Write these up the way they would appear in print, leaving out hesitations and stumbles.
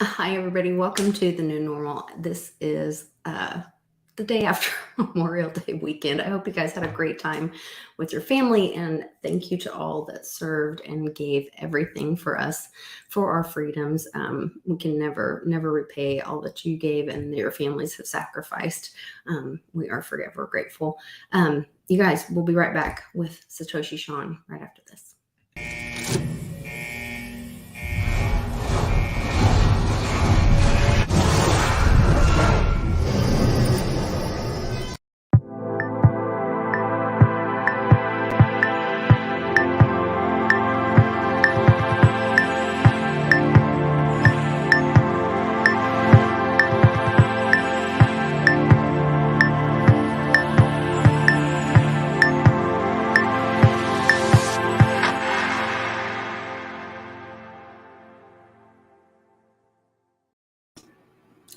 Hi, everybody. Welcome to the new normal. This is the day after Memorial Day weekend. I hope you guys had a great time with your family, and thank you to all that served and gave everything for us for our freedoms. We can never repay all that you gave and your families have sacrificed. We are forever grateful. You guys, we'll be right back with Satoshi Sean right after this.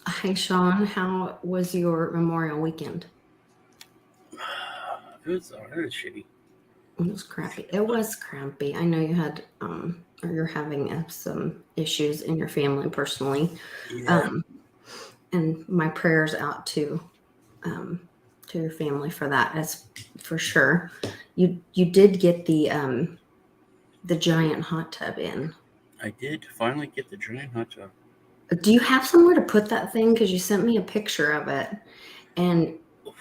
Hi, Sean. How was your Memorial weekend? It was shitty. It was crappy. It was crappy. I know you had, or you're having some issues in your family personally. Yeah, Um, and my prayers out to your family for that, as for sure. You did get the giant hot tub in. I did finally get the giant hot tub. Do you have somewhere to put that thing? Because you sent me a picture of it, and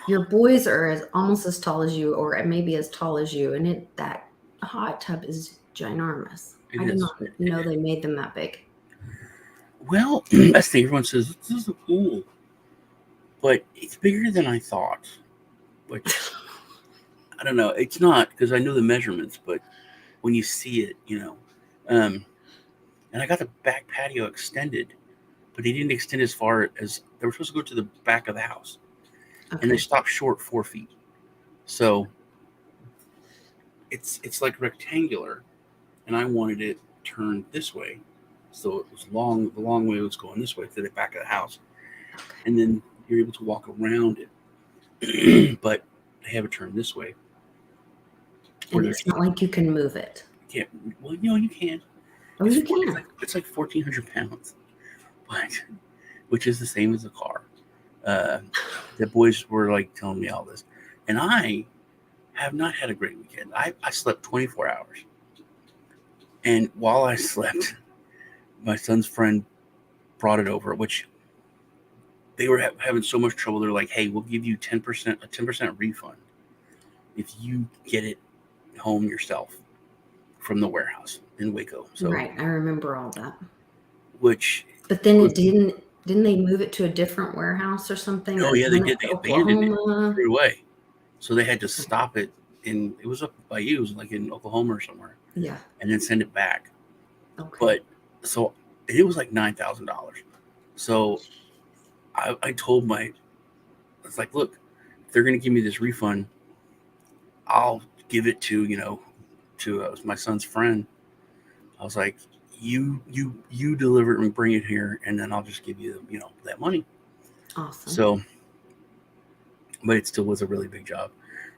your boys are almost as tall as you, or maybe as tall as you, and that hot tub is ginormous. It I did is. not know they made them that big. Well, that's the thing. Everyone says this is a pool, but it's bigger than I thought. Which I don't know. It's not because I know the measurements, but when you see it, and I got the back patio extended, but they didn't extend as far as they were supposed to go to the back of the house, and they Okay. stopped short 4 feet. So it's like rectangular, and I wanted it turned this way. So it was long. The long way was going this way to the back of the house, Okay. and then you're able to walk around it. But they have it turned this way, where And there it's not like you can move it. can't. Well, you can. Oh, you can. It's like 1,400 pounds, but which is the same as a car. Uh, the boys were like telling me all this, and I have not had a great weekend. I slept 24 hours, and while I slept, my son's friend brought it over, which they were having so much trouble. They're like, "Hey, we'll give you 10% a 10% refund if you get it home yourself from the warehouse in Waco." So, Right. I remember all that. which But then was, it didn't they move it to a different warehouse or something? oh yeah, they Run it did. They to abandoned it and Oklahoma? threw it away. So they had to Okay. stop it it was up by you, it was like in Oklahoma or somewhere, Yeah. and then send it back. Okay. But so it was like $9,000. So I told it's like, look, if they're gonna give me this refund, I'll give it to to my son's friend. I was like, you deliver it and bring it here, and then I'll just give you that money. Awesome. So, but it still was a really big job.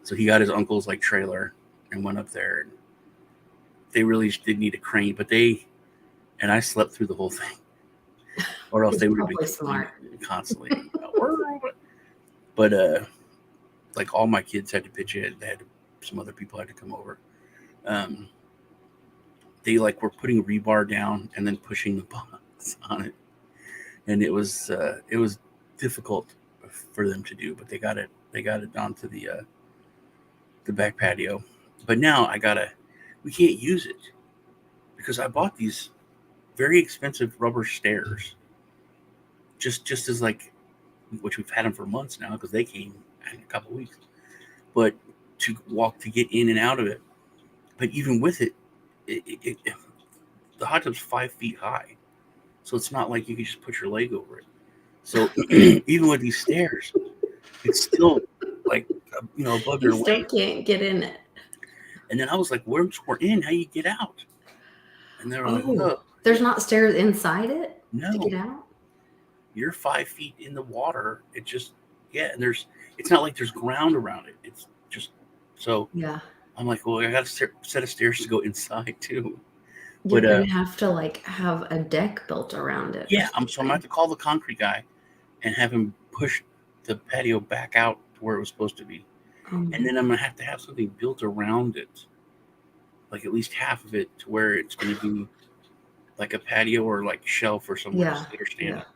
So he got his uncle's like trailer and went up there, and they really did need a crane, but and I slept through the whole thing, or else It's they would have been probably complaining smart. constantly. But like all my kids had to pitch in. Some other people had to come over. Um, they like were putting rebar down and then pushing the box on it, and it was difficult for them to do, but they got it onto the back patio. But now we can't use it because I bought these very expensive rubber stairs just as like, which we've had them for months now because they came in a couple of weeks, but to get in and out of it. But even with it the hot tub's 5 feet high, so it's not like you can just put your leg over it. So even with these stairs, it's still like above You your still waist. can't get in it. And then I was like, we're in. How you get out? And they were like, Oh, oh, there's not stairs inside it to no, get out? you're 5 feet in the water. It just yeah, and it's not like there's ground around it. It's just so Yeah. I'm like, well, I got a set of stairs to go inside too. You're But gonna have to like have a deck built around it or yeah, I'm gonna have something. to call the concrete guy and have him push the patio back out to where it was supposed to be, and Um, then I'm gonna have to have something built around it, like at least half of it, to where it's gonna be like a patio or like shelf or somewhere to yeah, sit or stand yeah. up.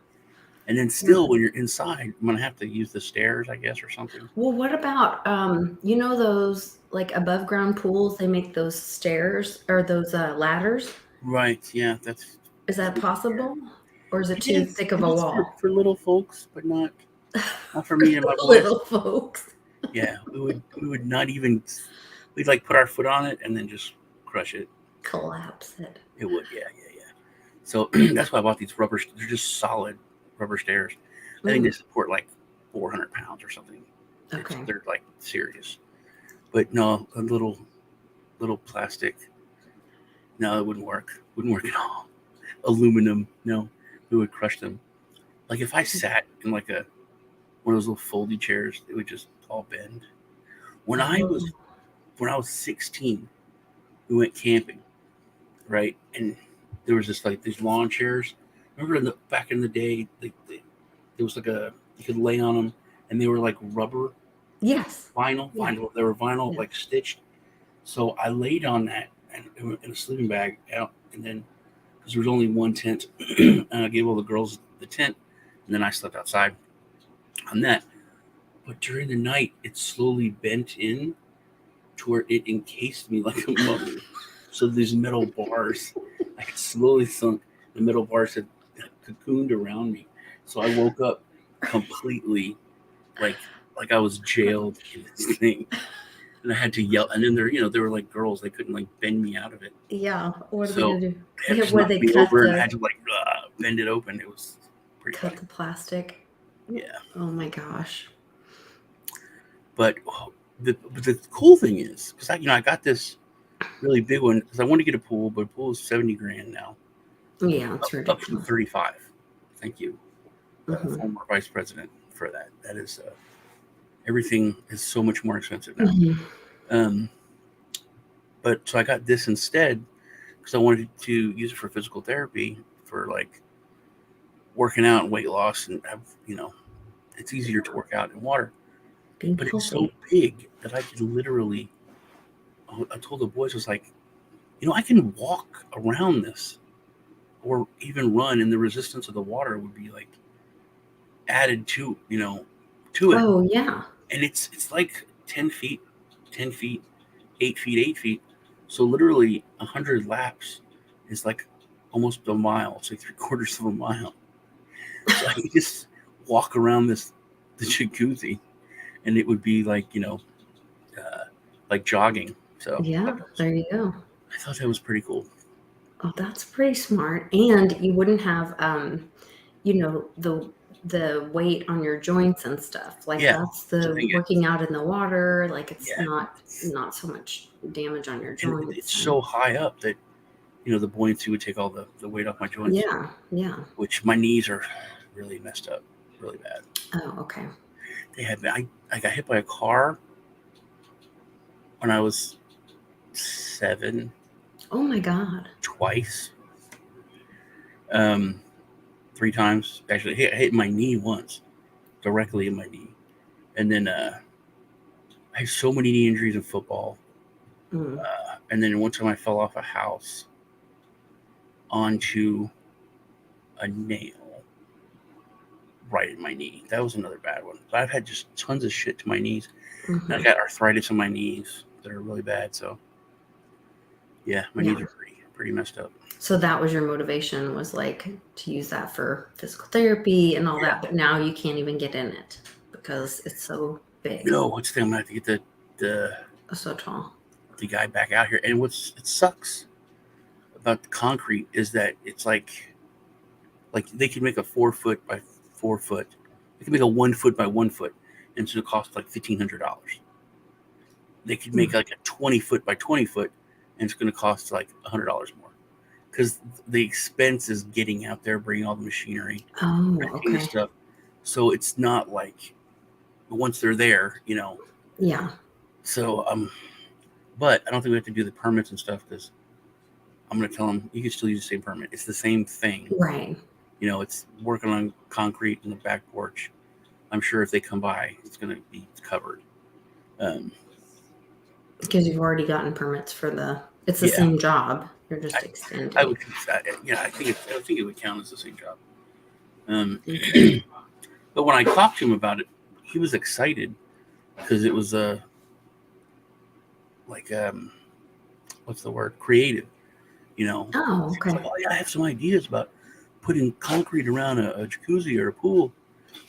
And then still, when you're inside, I'm gonna have to use the stairs, I guess, or something. Well, what about you know those like above ground pools? They make those stairs or those ladders. Right? Yeah, that's Is that possible, or is it it too is. thick of It a is wall? for little folks, but not for me and my boys. Little folks Yeah, we would not even we'd like put our foot on it and then just crush it. collapse it. It would, yeah, yeah, yeah. So that's why I bought these rubber. They're just solid rubber stairs. I think they Mm, support like 400 pounds or something. okay. They're like serious. But no, a little plastic. No, it wouldn't work. Wouldn't work at all. Aluminum. No, we would crush them. Like if I sat in like a one of those little foldy chairs, it would just all bend. When I Oh, was when I was 16, we went camping, right? And there was this like these lawn chairs. Remember back in the day, there was like a you could lay on them, and they were like rubber yes. vinyl Yeah. vinyl. They were vinyl Yeah. like stitched. So I laid on that and in a sleeping bag out, and then because there was only one tent, and I gave all the girls the tent, and then I slept outside on that. But during the night, it slowly bent in to where it encased me like a mummy. So these metal bars, I had slowly sunk. The metal bars had cocooned around me. So I woke up completely like I was jailed in this thing, and I had to yell. And then there were like girls. They couldn't like bend me out of it. Yeah. What are they So gonna do? they had Yeah, to just where knock they me over, and I had to like bend it open. It was pretty cut funny. the plastic. Yeah, Oh my gosh. but the cool thing is because I got this really big one because I wanted to get a pool, but a pool is 70 grand now, Yeah, it's up from ridiculous. 35. Thank you, Hmm. former vice president, for that. That is everything is so much more expensive now. Hmm. Um, but so I got this instead because I wanted to use it for physical therapy for like working out and weight loss and have it's easier to work out in water. Being But it's so healthy. big that I can literally. I told the boys, I was like, I can walk around this or even run, and the resistance of the water would be like added to it. Oh yeah. And it's like 10 feet, 10 feet, 8 feet, 8 feet. So literally 100 laps is like almost a mile. It's like three-quarters of a mile. So I could just walk around the jacuzzi, and it would be like like jogging. So Yeah, there you go. I thought that was pretty cool. Oh, that's pretty smart. And you wouldn't have you know, the weight on your joints and stuff. Like Yeah, that's that's the the thing. working out in the water, like it's Yeah, not so much damage on your and it's joints so and high up that the buoyancy would take all the weight off my joints, yeah, yeah. which my knees are really messed up, really bad. Oh, okay. They had I got hit by a car when I was 7 Oh my God. twice, um, 3 times actually. I hit my knee once, directly in my knee, and then I have so many knee injuries in football. Mm. And then one time I fell off a house onto a nail right in my knee. That was another bad one. But I've had just tons of shit to my knees. And I Hmm. got arthritis in my knees that are really bad. So yeah, my Yeah. knees are pretty messed up. So that was your motivation was like to use that for physical therapy and all Yeah. that, but now you can't even get in it because it's so big, What's the thing? I'm gonna have to get the so tall. the guy back out here. And it sucks about the concrete is that it's like they can make a 4 foot by 4 foot. They can make a 1 foot by 1 foot, and it's gonna cost like $1,500. They could make like a 20 foot by 20 foot, and it's gonna cost like $100 more because the expense is getting out there, bringing all the machinery, Oh, renting the okay. stuff. So it's not like once they're there. Yeah. So but I don't think we have to do the permits and stuff because I'm going to tell them you can still use the same permit. It's the same thing. Right. It's working on concrete in the back porch. I'm sure if they come by, it's going to be covered. Because you've already gotten permits for it's the same job. You're just extending. I think it would count as the same job. But when I talked to him about it, he was excited because it was what's the word? Creative. Oh, okay. Like, I have some ideas about putting concrete around a jacuzzi or a pool.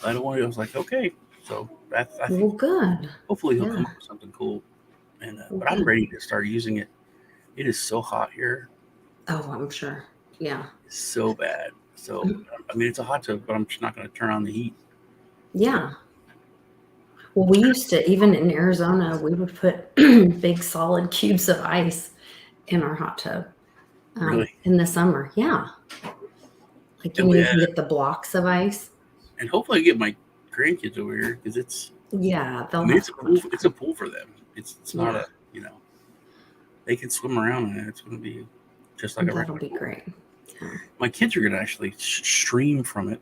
I don't want to. I was like, okay. So I think good. Hopefully he'll come up with something cool. But I'm ready to start using it. It is so hot here. Oh, I'm sure. Yeah. It's so bad. So I mean, it's a hot tub, but I'm just not going to turn on the heat. Yeah. Well, we used to, even in Arizona, we would put big solid cubes of ice in our hot tub. Really? In the summer. Yeah. Like you can get the blocks of ice. And hopefully I get my grandkids over here because it's it's a pool for them. It's not a they can swim around in it. It's going to be just like a regular pool. That'll be great. Yeah. My kids are going to actually stream from it.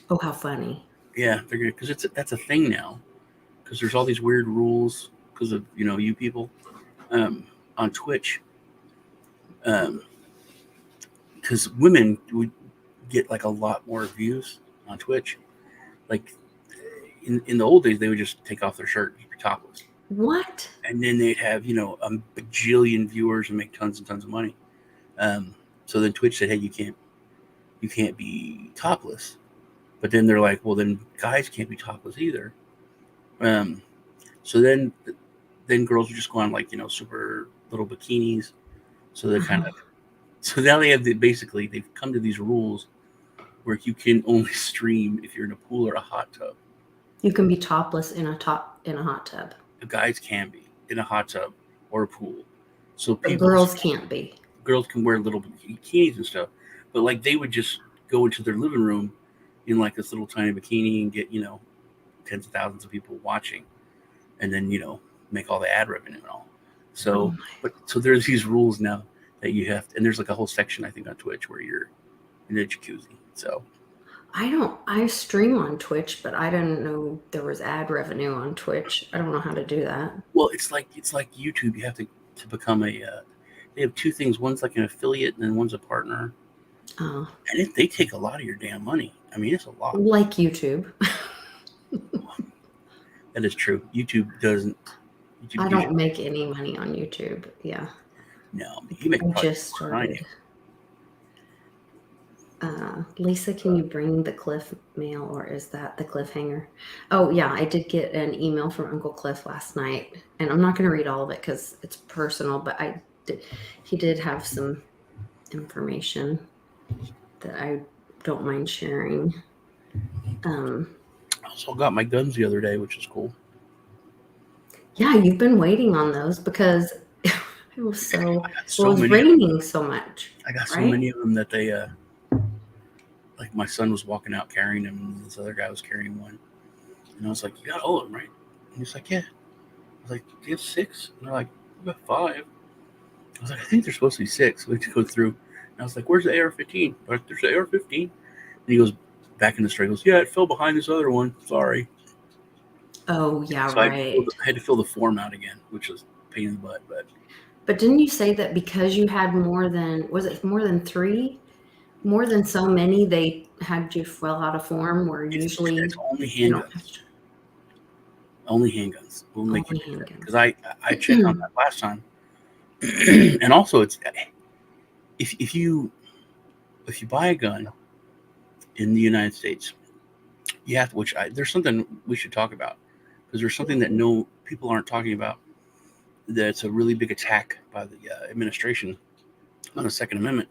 Oh, how funny! Yeah, they're good because that's a thing now. Because there's all these weird rules because of you people on Twitch. Because women would get like a lot more views on Twitch. Like in the old days, they would just take off their shirt and be topless. What? And then they'd have a bajillion viewers and make tons and tons of money. So then Twitch said, hey, you can't be topless. But then they're like, well, then guys can't be topless either. So then girls would just go on like super little bikinis. So they so now they have they've come to these rules where you can only stream if you're in a pool or a hot tub. You can be topless in a hot tub. The guys can be in a hot tub or a pool. So girls can't be. Girls can wear little bikinis and stuff, but like they would just go into their living room in like this little tiny bikini and get tens of thousands of people watching, and then make all the ad revenue and all. So so there's these rules now that you have and there's like a whole section I think on Twitch where you're in a jacuzzi. So I stream on Twitch, but I didn't know there was ad revenue on Twitch. I don't know how to do that. Well, it's like YouTube. You have to become they have two things. One's like an affiliate and then one's a partner. Oh. And they take a lot of your damn money. I mean, it's a lot. Like YouTube. That is true. YouTube doesn't. I don't make any money on YouTube. Yeah. No, you make. I just started. Lisa, can you bring the Cliff mail, or is that the Cliffhanger? Oh yeah, I did get an email from Uncle Cliff last night, and I'm not going to read all of it because it's personal, but he did have some information that I don't mind sharing. I also got my guns the other day, which is cool. Yeah, you've been waiting on those because it was raining so much. I got so many of them that they like my son was walking out carrying them, and this other guy was carrying one. And I was like, you got all of them, right? And he's like, yeah. I was like, do you have 6? And they're like, we got 5. I was like, I think they're supposed to be 6. We had to go through. And I was like, where's the AR-15? Like, there's the AR-15. And he goes back in the store. He goes, yeah, it fell behind this other one. Sorry. Oh, yeah, so right. I had to fill the form out again, which was a pain in the butt. But didn't you say that because you had more than 3? More than so many, they had you fill out a form where usually it's only handguns. Only handguns. We'll make it because I checked on that last time, and also it's if you buy a gun in the United States, you have to. There's something we should talk about because there's something that people aren't talking about. That's a really big attack by the administration on the Second Amendment.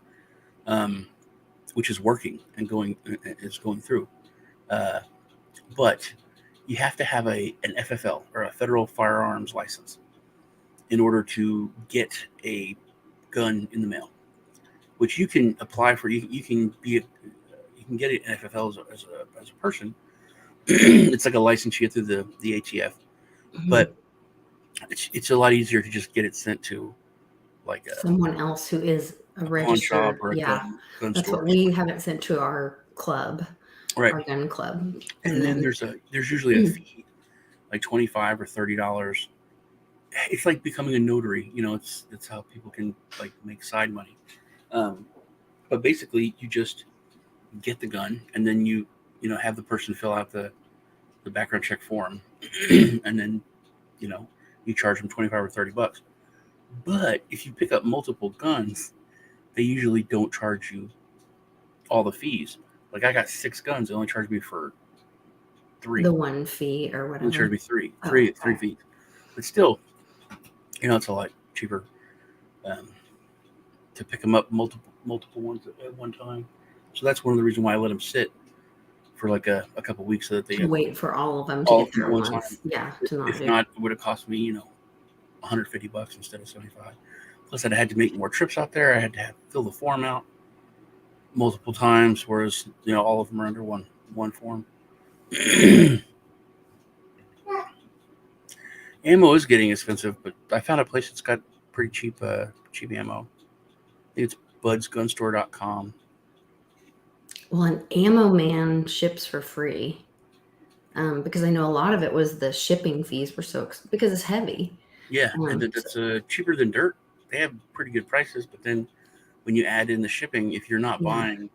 Which is working and going through, but you have to have an FFL or a federal firearms license in order to get a gun in the mail, which you can apply for. You can get an FFL as a person. It's like a license you get through the ATF, but it's a lot easier to just get it sent to like someone else who is a pawn shop registered, or a yeah. gun That's store. what we have it sent to our club, Right. our gun club. And then there's usually a fee, like $25 or $30. It's like becoming a notary. It's how people can like make side money. But basically, you just get the gun, and then you have the person fill out the background check form, and then you charge them $25 or $30. But if you pick up multiple guns, they usually don't charge you all the fees. Like I got 6 guns, they only charged me for 3. The one fee or whatever. They charged me 3 fees. But still, it's a lot cheaper to pick them up multiple ones at one time. So that's one of the reasons why I let them sit for like a couple weeks so that they to wait for all of them to get there at once. time. Yeah, If not, it would have cost me, $150 instead of $75. Plus, I had to make more trips out there. I had to fill the form out multiple times, whereas all of them are under one form. Ammo is getting expensive, but I found a place that's got pretty cheap ammo. I think it's budsgunstore.com. Well, an Ammo Man ships for free, because I know a lot of it was the shipping fees were because it's heavy. Yeah, and it's cheaper than dirt. They have pretty good prices, but then when you add in the shipping, if you're not buying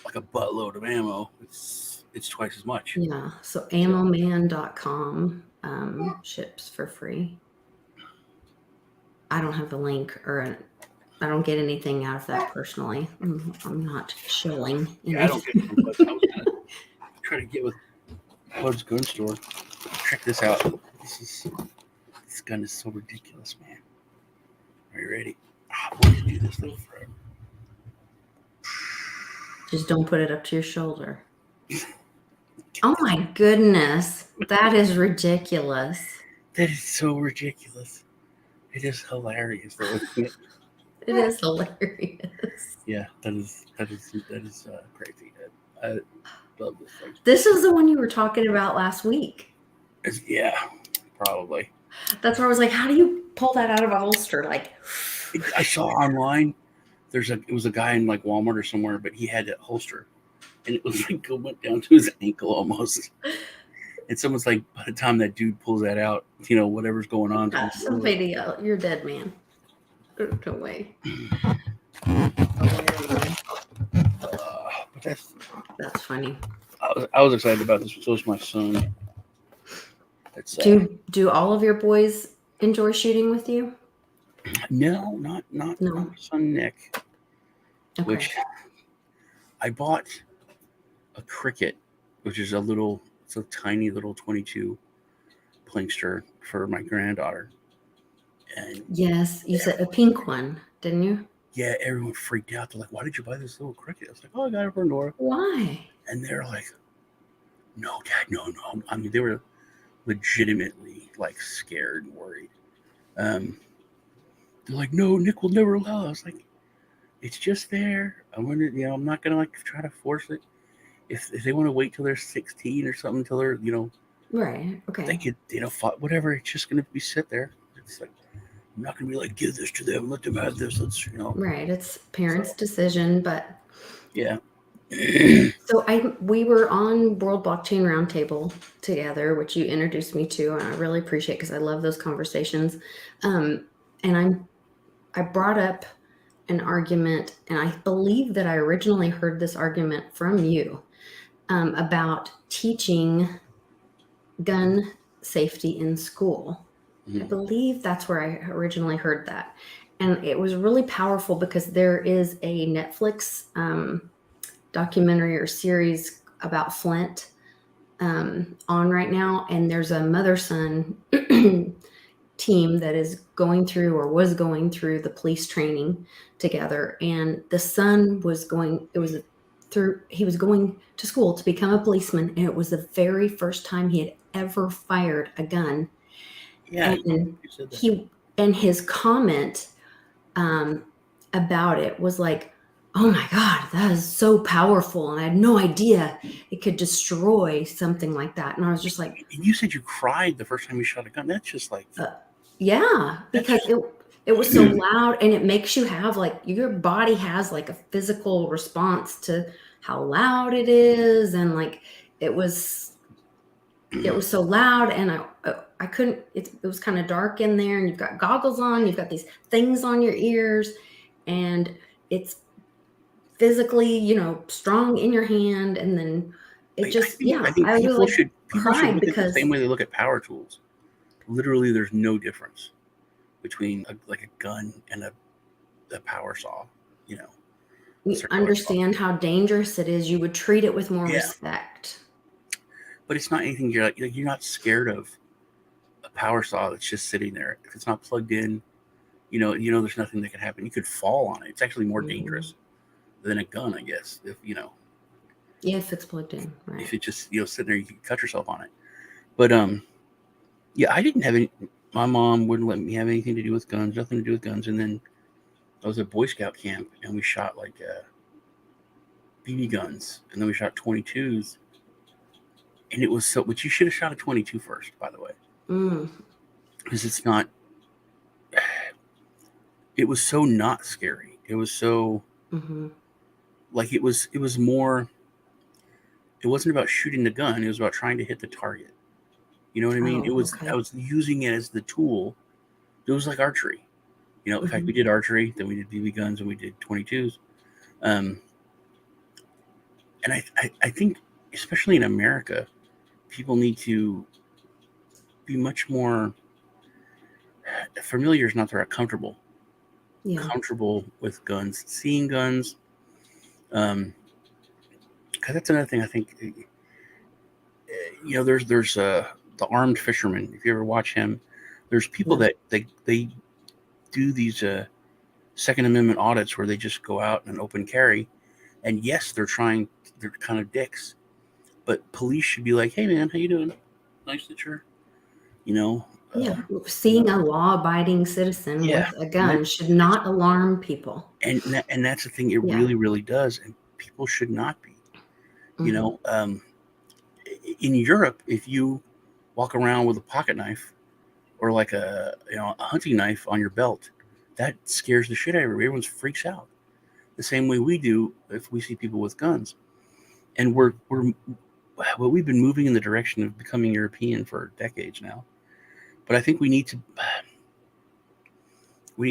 like a buttload of ammo, it's twice as much. Yeah, so ammoman.com ships for free. I don't have a link I don't get anything out of that personally. I'm not shilling. Yeah, I don't get it from Buds. I was gonna try to get with Bud's gun store. Check this out. This gun is so ridiculous, man. Are you ready? Why did you do this thing forever? Just don't put it up to your shoulder. Oh my goodness. That is ridiculous. That is so ridiculous. It is hilarious though, isn't it? It is hilarious. Yeah, that is crazy. I love this thing. This is the one you were talking about last week. Yeah, probably. That's where I was like, how do you pull that out of a holster? Like, I saw online. It was a guy in like Walmart or somewhere, but he had a holster, and it was like it went down to his ankle almost. And someone's like, by the time that dude pulls that out, whatever's going on. Somebody else, you're dead, man. No way. But that's funny. I was excited about this. So was my son. Do all of your boys enjoy shooting with you? No, not my son Nick. Okay. Which I bought a Cricket, which is it's a tiny little 22 Plinkster for my granddaughter. And yes, you said a pink one, didn't you? Yeah, everyone freaked out. They're like, "Why did you buy this little Cricket?" I was like, "Oh, I got it for Nora." Why? And they're like, "No, Dad, no." I mean, they were legitimately like scared and worried. They're like, "No, Nick will never allow us." Like, it's just there. I wonder, I'm not gonna like try to force it. If they want to wait till they're 16 or something, till they're right, okay, they could whatever. It's just gonna be sit there. It's like I'm not gonna be like give this to them, let them have this. Let's right. It's parents' decision, but yeah. So we were on World Blockchain Roundtable together, which you introduced me to, and I really appreciate because I love those conversations. And I brought up an argument, and I believe that I originally heard this argument from you about teaching gun safety in school. Mm-hmm. I believe that's where I originally heard that. And it was really powerful because there is a Netflix documentary or series about Flint on right now. And there's a mother-son team that is going through or was going through the police training together. And the son was going to school to become a policeman. And it was the very first time he had ever fired a gun. Yeah. And his comment about it was like, "Oh my God, that is so powerful. And I had no idea it could destroy something like that." And I was just like, and you said you cried the first time you shot a gun. That's just like, yeah, because It was so loud, and it makes you have like your body has like a physical response to how loud it is, and like it was so loud, and I couldn't. It was kind of dark in there, and you've got goggles on, you've got these things on your ears, and it's physically, strong in your hand, and then it just, I yeah, think I people really should cried look at it the because, same way they look at power tools. Literally, there's no difference between like a gun and a power saw. You know, a you circular saw. understand how dangerous it is. You would treat it with more Yeah, respect. but it's not anything you're not scared of a power saw that's just sitting there. If it's not plugged in, there's nothing that can happen. You could fall on it. It's actually more dangerous than a gun, I guess. Yeah, if it's plugged in, right. If it's just sitting there, you can cut yourself on it. But yeah, I didn't have any. My mom wouldn't let me have anything to do with guns, nothing to do with guns. And then I was at Boy Scout camp, and we shot like BB guns, and then we shot 22s. And it was so. But you should have shot a 22 first, by the way, because it's not. It was so not scary. It was so like it was more. It wasn't about shooting the gun. It was about trying to hit the target. You know what I mean? It Oh, was. okay. I was using it as the tool. It was like archery. In fact, we did archery, then we did BB guns, and we did 22s. And I think, especially in America, people need to be much more familiar. Is not the right comfortable. Yeah. Comfortable with guns, seeing guns. Because that's another thing I think. There's the armed fisherman. If you ever watch him, there's people that they do these Second Amendment audits where they just go out and open carry, and yes, they're kind of dicks, but police should be like, hey man, how you doing? Nice that you're, Yeah. Seeing a law-abiding citizen yeah, with a gun should not alarm people. and that's the thing. It Yeah. really, really does, and people should not be. In Europe, if you walk around with a pocket knife or like a hunting knife on your belt, that scares the shit out of everybody. Everyone freaks out the same way we do if we see people with guns. And we've been moving in the direction of becoming European for decades now. But I think we need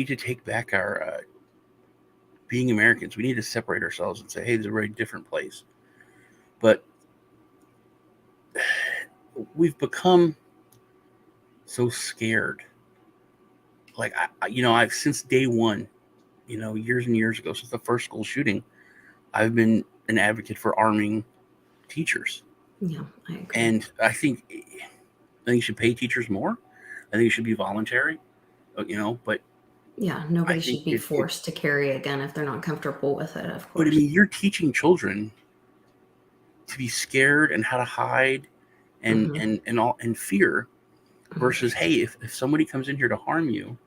to take back our being Americans. We need to separate ourselves and say, hey, there's a very different place. But we've become so scared. Like I've since day one, years and years ago, since the first school shooting, I've been an advocate for arming teachers. Yeah, I agree. And I think you should pay teachers more. I think it should be voluntary, but yeah, nobody should be forced to carry a gun if they're not comfortable with it, of course. But I mean, you're teaching children to be scared and how to hide and fear versus, hey, if somebody comes in here to harm you,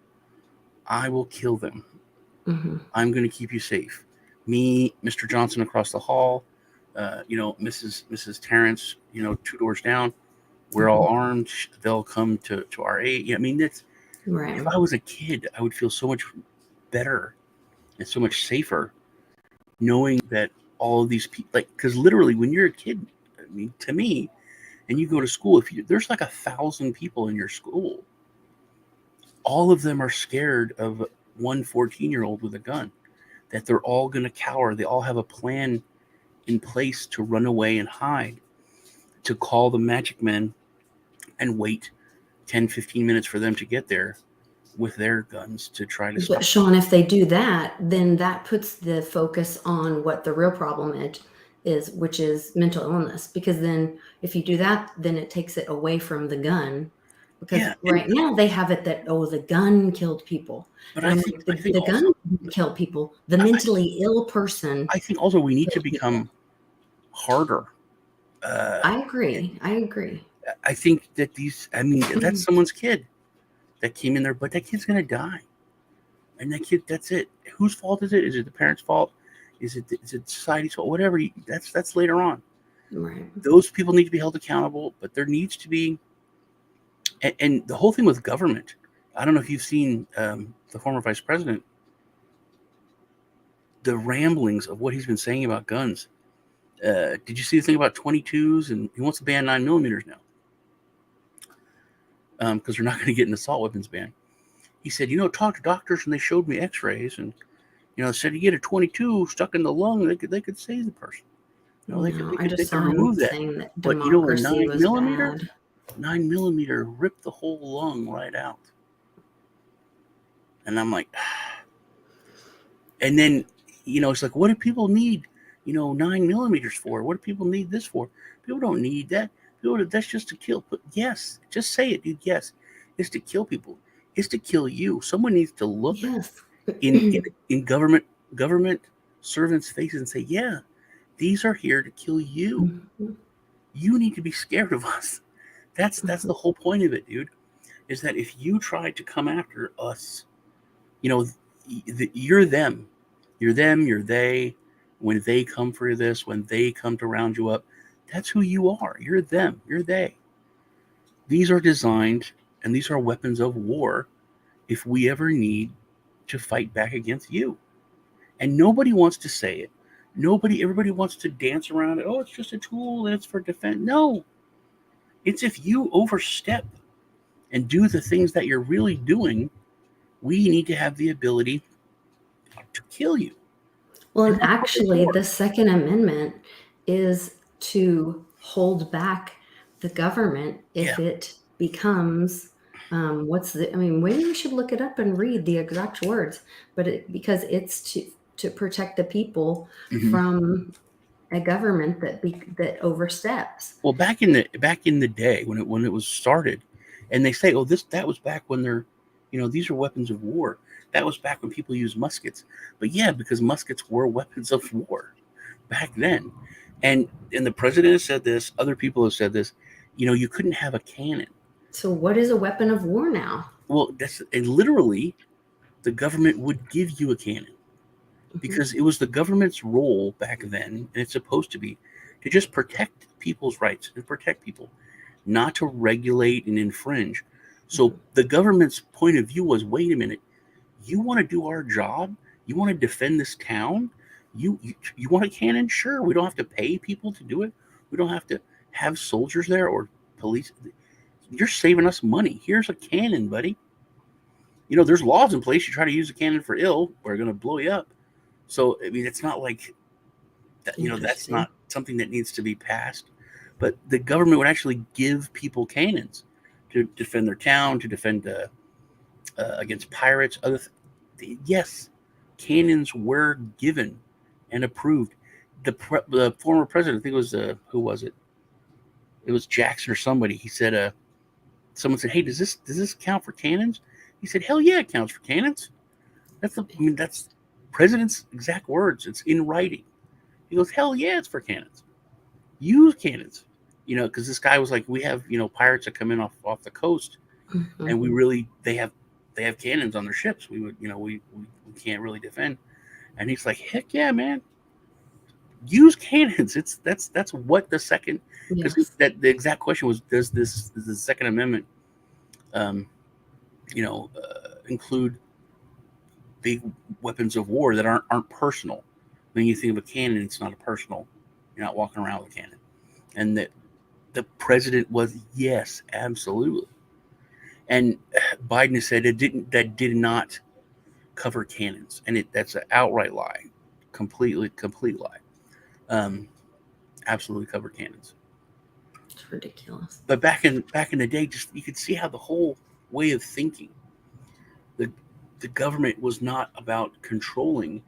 I will kill them. I'm going to keep you safe. Me, Mr. Johnson across the hall, Mrs. Terrence, 2 doors down, we're all armed. They'll come to our aid. Yeah, I mean, that's right. If I was a kid, I would feel so much better and so much safer knowing that all of these people, because literally when you're a kid, I mean, to me, and you go to school, there's like 1,000 people in your school, all of them are scared of one 14-year-old with a gun, that they're all going to cower. They all have a plan in place to run away and hide, to call the magic men and wait 10, 15 minutes for them to get there with their guns to try to stop. But Sean, if they do that, then that puts the focus on what the real problem is, which is mental illness. Because then if you do that, then it takes it away from the gun. Because right now they have it that, the gun killed people. But and I I'm think, like, the gun didn't kill people. The mentally ill person. I think also we need to become harder. I agree. I think that that's someone's kid that came in there, but that kid's going to die. And that kid, that's it. Whose fault is it? Is it the parents' fault? Is it society's fault? Whatever. That's later on. Right. Those people need to be held accountable, but there needs to be, and the whole thing with government I don't know if you've seen the former vice president, the ramblings of what he's been saying about guns. Did you see the thing about 22s? And he wants to ban 9mm now because they're not going to get an assault weapons ban. He said, talk to doctors, and they showed me X-rays, and said you get a 22 stuck in the lung, they could save the person. They No, I could just saw him remove that. saying that But a democracy was 9mm, bad. 9mm ripped the whole lung right out. And I'm like, and then it's like, what do people need 9mm for? What do people need this for? People don't need that. That's just to kill. But yes, just say it, dude. Yes, it's to kill people. It's to kill you. Someone needs to look Yes. in government servants' faces and say, yeah, these are here to kill you. Mhm. You need to be scared of us. That's Mhm. the whole point of it, dude. Is that if you try to come after us, you're them. You're them, you're they. When they come for this, when they come to round you up, that's who you are. You're them, you're they. These are designed, and these are weapons of war if we ever need to fight back against you. And nobody wants to say it. Everybody wants to dance around it. Oh, it's just a tool and it's for defense. No, it's if you overstep and do the things that you're really doing, we need to have the ability to kill you. Well, And and that's what actually, the Second Amendment is to hold back the government if yeah. it becomes I mean, maybe we should look it up and read the exact words, but because it's to protect the people Mm-hmm. from a government that oversteps. Well, back in the day when it was started, and they say, oh, that was back when these are weapons of war. That was back when people used muskets. But yeah, because muskets were weapons of war back then. And the president has said this, other people have said this, you couldn't have a cannon. So, what is a weapon of war now? Well, and literally the government would give you a cannon Mhm. because it was the government's role back then, and it's supposed to be to just protect people's rights and protect people, not to regulate and infringe. So Mhm. the government's point of view was, wait a minute, you want to do our job? You want to defend this town? You want a cannon? Sure. We don't have to pay people to do it. We don't have to have soldiers there or police. You're saving us money. Here's a cannon, buddy. There's laws in place. You try to use a cannon for ill, we're going to blow you up. So, I mean, it's not like that, that's Interesting. not something that needs to be passed. But the government would actually give people cannons to defend their town, to defend against pirates. Yes, cannons were given and approved. The former president, I think it was who was it? It was Jackson or somebody. He said, someone said, "Hey, does this count for cannons?" He said, "Hell yeah, it counts for cannons." That's president's exact words. It's in writing. He goes, "Hell yeah, it's for cannons. Use cannons." Because this guy was like, "We have pirates that come in off the coast, and Mhm. we really they have cannons on their ships. We would we can't really defend." And he's like, "Heck yeah, man, use cannons." That's what the second, because Yes. that the exact question was, does the Second Amendment um, include big weapons of war that aren't personal? When you think of a cannon, it's not a personal. You're not walking around with a cannon. And that the president was, yes, absolutely. And Biden has said that did not cover cannons, and that's an outright lie, complete lie. Um, Absolutely cover cannons. It's ridiculous. But back in the day, just you could see how the whole way of thinking, the the government was not about controlling.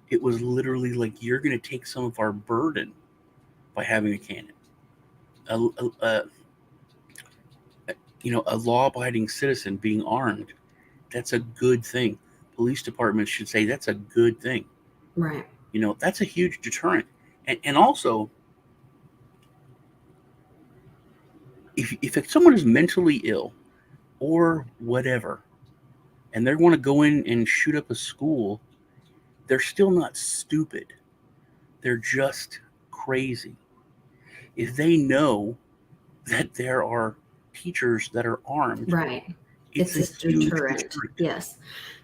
It was literally like, you're going to take some of our burden by having a cannon. A law-abiding citizen being armed, that's a good thing. Police departments should say that's a good thing. Right. That's a huge deterrent. And also, if someone is mentally ill or whatever, and they want to go in and shoot up a school, they're still not stupid. They're just crazy. If they know that there are teachers that are armed, Right. it's a this huge deterrent. deterrent. Yes.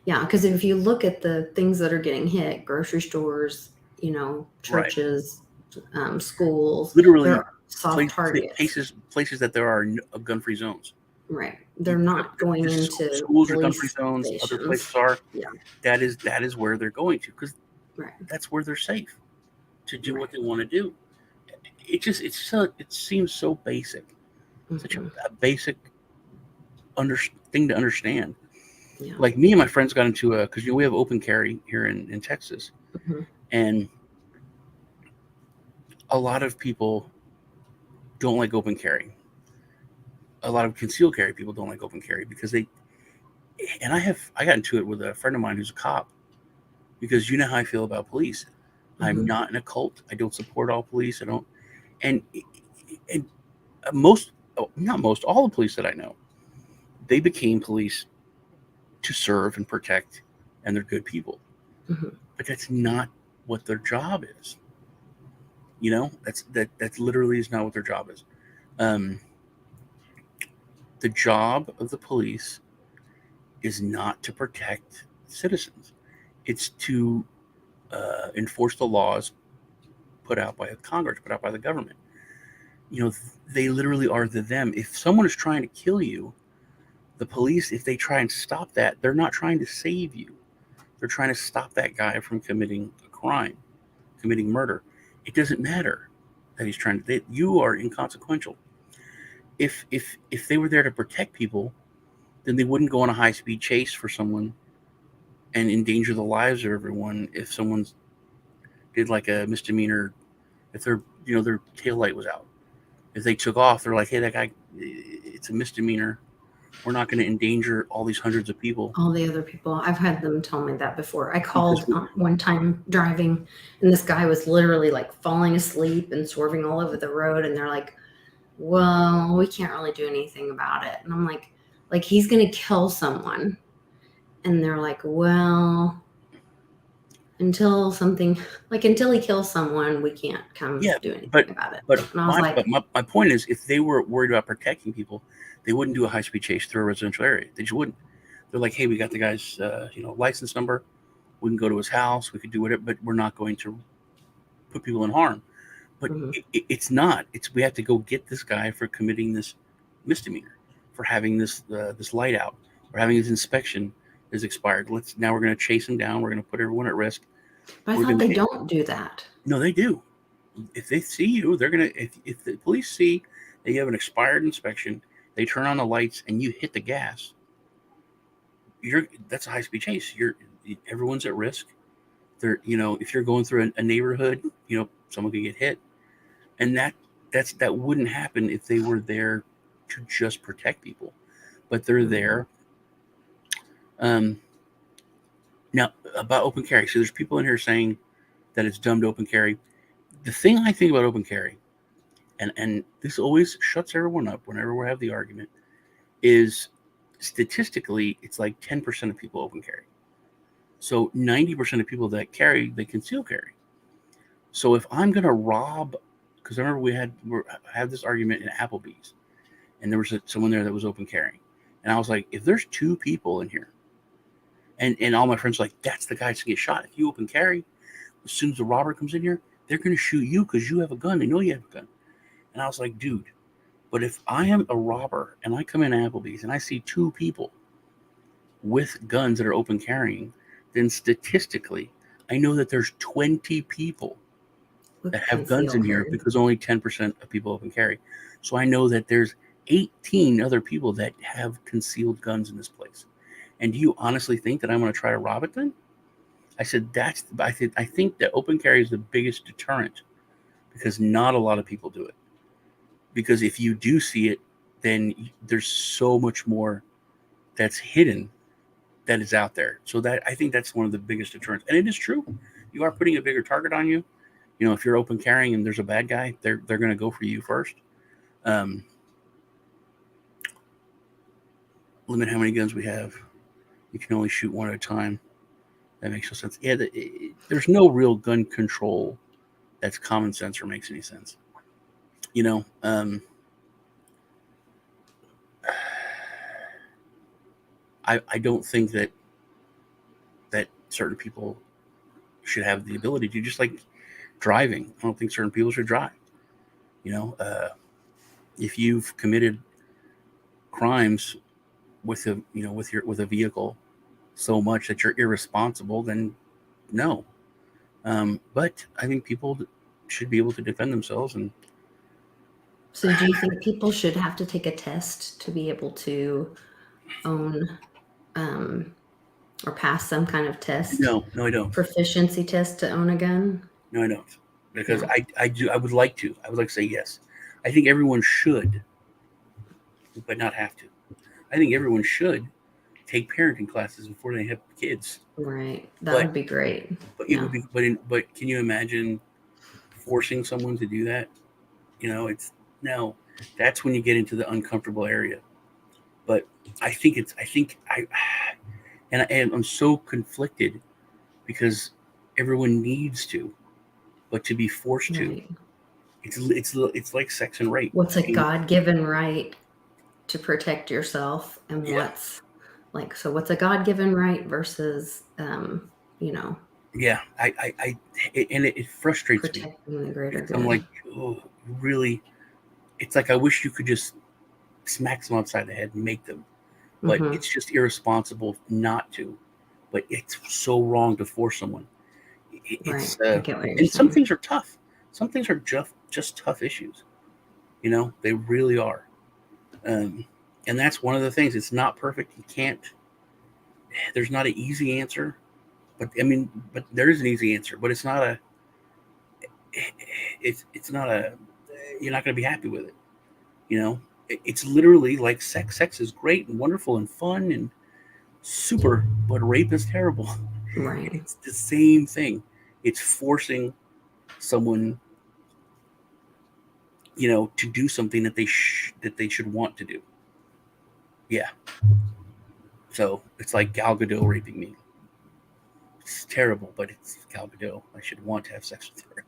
Yeah, because if you look at the things that are getting hit, grocery stores, Right. churches, schools, Literally, they're soft targets. places that there are gun-free zones. Right. They're not going into Schools are gun-free police zones. Other stations. places are. Yeah. That is where they're going to, because Right. that's where they're safe to do what Right. they want to do. It seems so basic, such Hmm. a basic thing to understand. Yeah. Like me and my friends got into because we have open carry here in Texas, Hmm. and a lot of people don't like open carry. A lot of concealed carry people don't like open carry because they. And I got into it with a friend of mine who's a cop, because you know how I feel about police. I'm Hmm. not in a cult. I don't support all police. I don't. And most, not most, all the police that I know, they became police to serve and protect, and they're good people. Hmm. But that's not what their job is. That literally is not what their job is. Um, the job of the police is not to protect citizens. It's to enforce the laws put out by Congress, put out by the government. You know, they literally are the them. If someone is trying to kill you, the police, if they try and stop that, they're not trying to save you. They're trying to stop that guy from committing a crime, committing murder. It doesn't matter that he's trying to. You are inconsequential. If they were there to protect people, then they wouldn't go on a high speed chase for someone and endanger the lives of everyone. If someone's did like a misdemeanor, if their tail light was out, if they took off, they're like, hey, that guy, it's a misdemeanor. We're not going to endanger all these hundreds of people All the other people, I've had them tell me that before. I because called one time driving, and this guy was literally like falling asleep and swerving all over the road. And they're like, well, we can't really do anything about it. And I'm like he's going to kill someone. And they're like, well, until he kills someone, we can't come yeah, do anything but about it. but And I was my like, but my point is, if they were worried about protecting people, they wouldn't do a high speed chase through a residential area. They just wouldn't. They're like, hey, we got the guy's license number. We can go to his house. We could do whatever, but we're not going to put people in harm. But mhm, it's not. It's we have to go get this guy for committing this misdemeanor, for having this light out, or having his inspection is expired. We're going to chase him down. We're going to put everyone at risk. but I We're thought going they to don't do that. No, they do. If they see you, they're gonna. If the police see that you have an expired inspection, they turn on the lights and you hit the gas. That's a high speed chase. Everyone's at risk. If you're going through a neighborhood, someone could get hit, and that wouldn't happen if they were there to just protect people, but they're Mhm. there. Um, Now about open carry, so there's people in here saying that it's dumb to open carry. The thing I think about open carry, and this always shuts everyone up whenever we have the argument, is statistically it's like 10% of people open carry. So 90% of people that carry, they conceal carry. So if I'm gonna rob, because I remember had this argument in Applebee's, and there was someone there that was open carrying, and I was like, if there's two people in here, and all my friends were like, that's the guy to get shot. If you open carry, as soon as the robber comes in here, they're gonna shoot you because you have a gun. They know you have a gun. And I was like, dude, but if I am a robber and I come in Applebee's and I see two people with guns that are open carrying, then statistically, I know that there's 20 people With that have guns concealed in here carry. because only 10% of people open carry. So I know that there's 18 other people that have concealed guns in this place. And do you honestly think that I'm going to try to rob it then? I said, I think that open carry is the biggest deterrent because not a lot of people do it. Because if you do see it, then there's so much more that's hidden that is out there. So that I think that's one of the biggest deterrents, and it is true. You are putting a bigger target on you. If you're open carrying and there's a bad guy, they're going to go for you first. Um, Limit how many guns we have. You can only shoot one at a time. That makes no sense. Yeah, there's no real gun control that's common sense or makes any sense. You know, um, I don't think that certain people should have the ability to, just like driving. I don't think certain people should drive. If you've committed crimes with a vehicle so much that you're irresponsible, then no. But I think people should be able to defend themselves. And So do you think people should have to take a test to be able to own or pass some kind of test, no, I don't. proficiency test to own a gun? No, I don't. Because No. I would like to. I would like to say yes. I think everyone should, but not have to. I think everyone should take parenting classes before they have kids. Right. That But would be great. but it Yeah. would be but can you imagine forcing someone to do that? It's no. That's when you get into the uncomfortable area. But I think and I'm so conflicted because everyone needs to, but to be forced to, Right. it's like sex and rape. What's a I mean, God-given right to protect yourself, and yeah, what's a God-given right versus you know, yeah. And it frustrates me protecting the greater because I'm like, good? oh, really? It's like I wish you could just smack them upside the head and make them, but Mm-hmm. it's just irresponsible not to. But it's so wrong to force someone. Right. It's I get what you're and some saying. things are tough. Some things are just tough issues. They really are. Um, and that's one of the things. It's not perfect. You can't. There's not an easy answer, but I mean, but there is an easy answer. But it's not a. It's not a. You're not going to be happy with it. It's literally like sex. Sex is great and wonderful and fun and super, but rape is terrible. Right. It's the same thing. It's forcing someone, to do something that they should want to do. Yeah. So it's like Gal Gadot raping me. It's terrible, but it's Gal Gadot. I should want to have sex with her.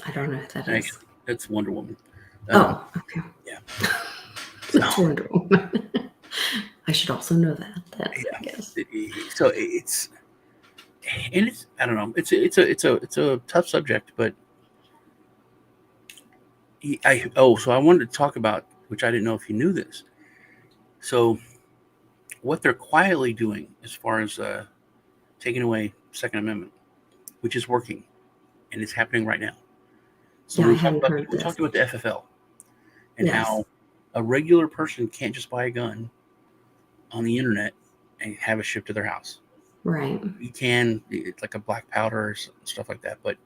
I don't know what that is. Actually, that's Wonder Woman. Oh, okay. Yeah. That's So Wonder Woman. I should also know that then, I yeah. guess. So it's I don't know. It's a tough subject, but so I wanted to talk about, which I didn't know if you knew this. So what they're quietly doing as far as taking away Second Amendment, which is working and it's happening right now. So Yeah, I hadn't heard we this. talked about the FFL and Yes. how a regular person can't just buy a gun on the internet and have it shipped to their house. Right. You can, it's like a black powder or stuff like that, but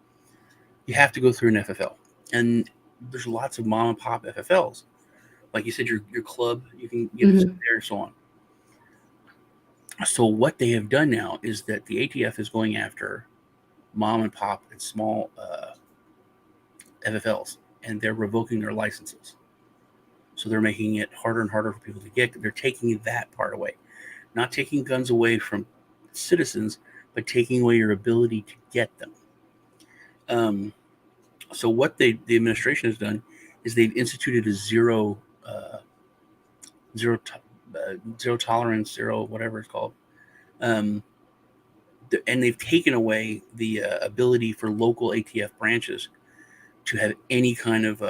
you have to go through an FFL. And there's lots of mom and pop FFLs. Like you said, your club, you can get it Hmm. there and so on. So what they have done now is that the ATF is going after mom and pop and small FFLs, and they're revoking their licenses. So they're making it harder and harder for people to get. They're taking that part away, not taking guns away from citizens, but taking away your ability to get them. Um, so what the administration has done is they've instituted a zero zero tolerance, zero whatever it's called, um, and they've taken away the ability for local ATF branches to have any kind of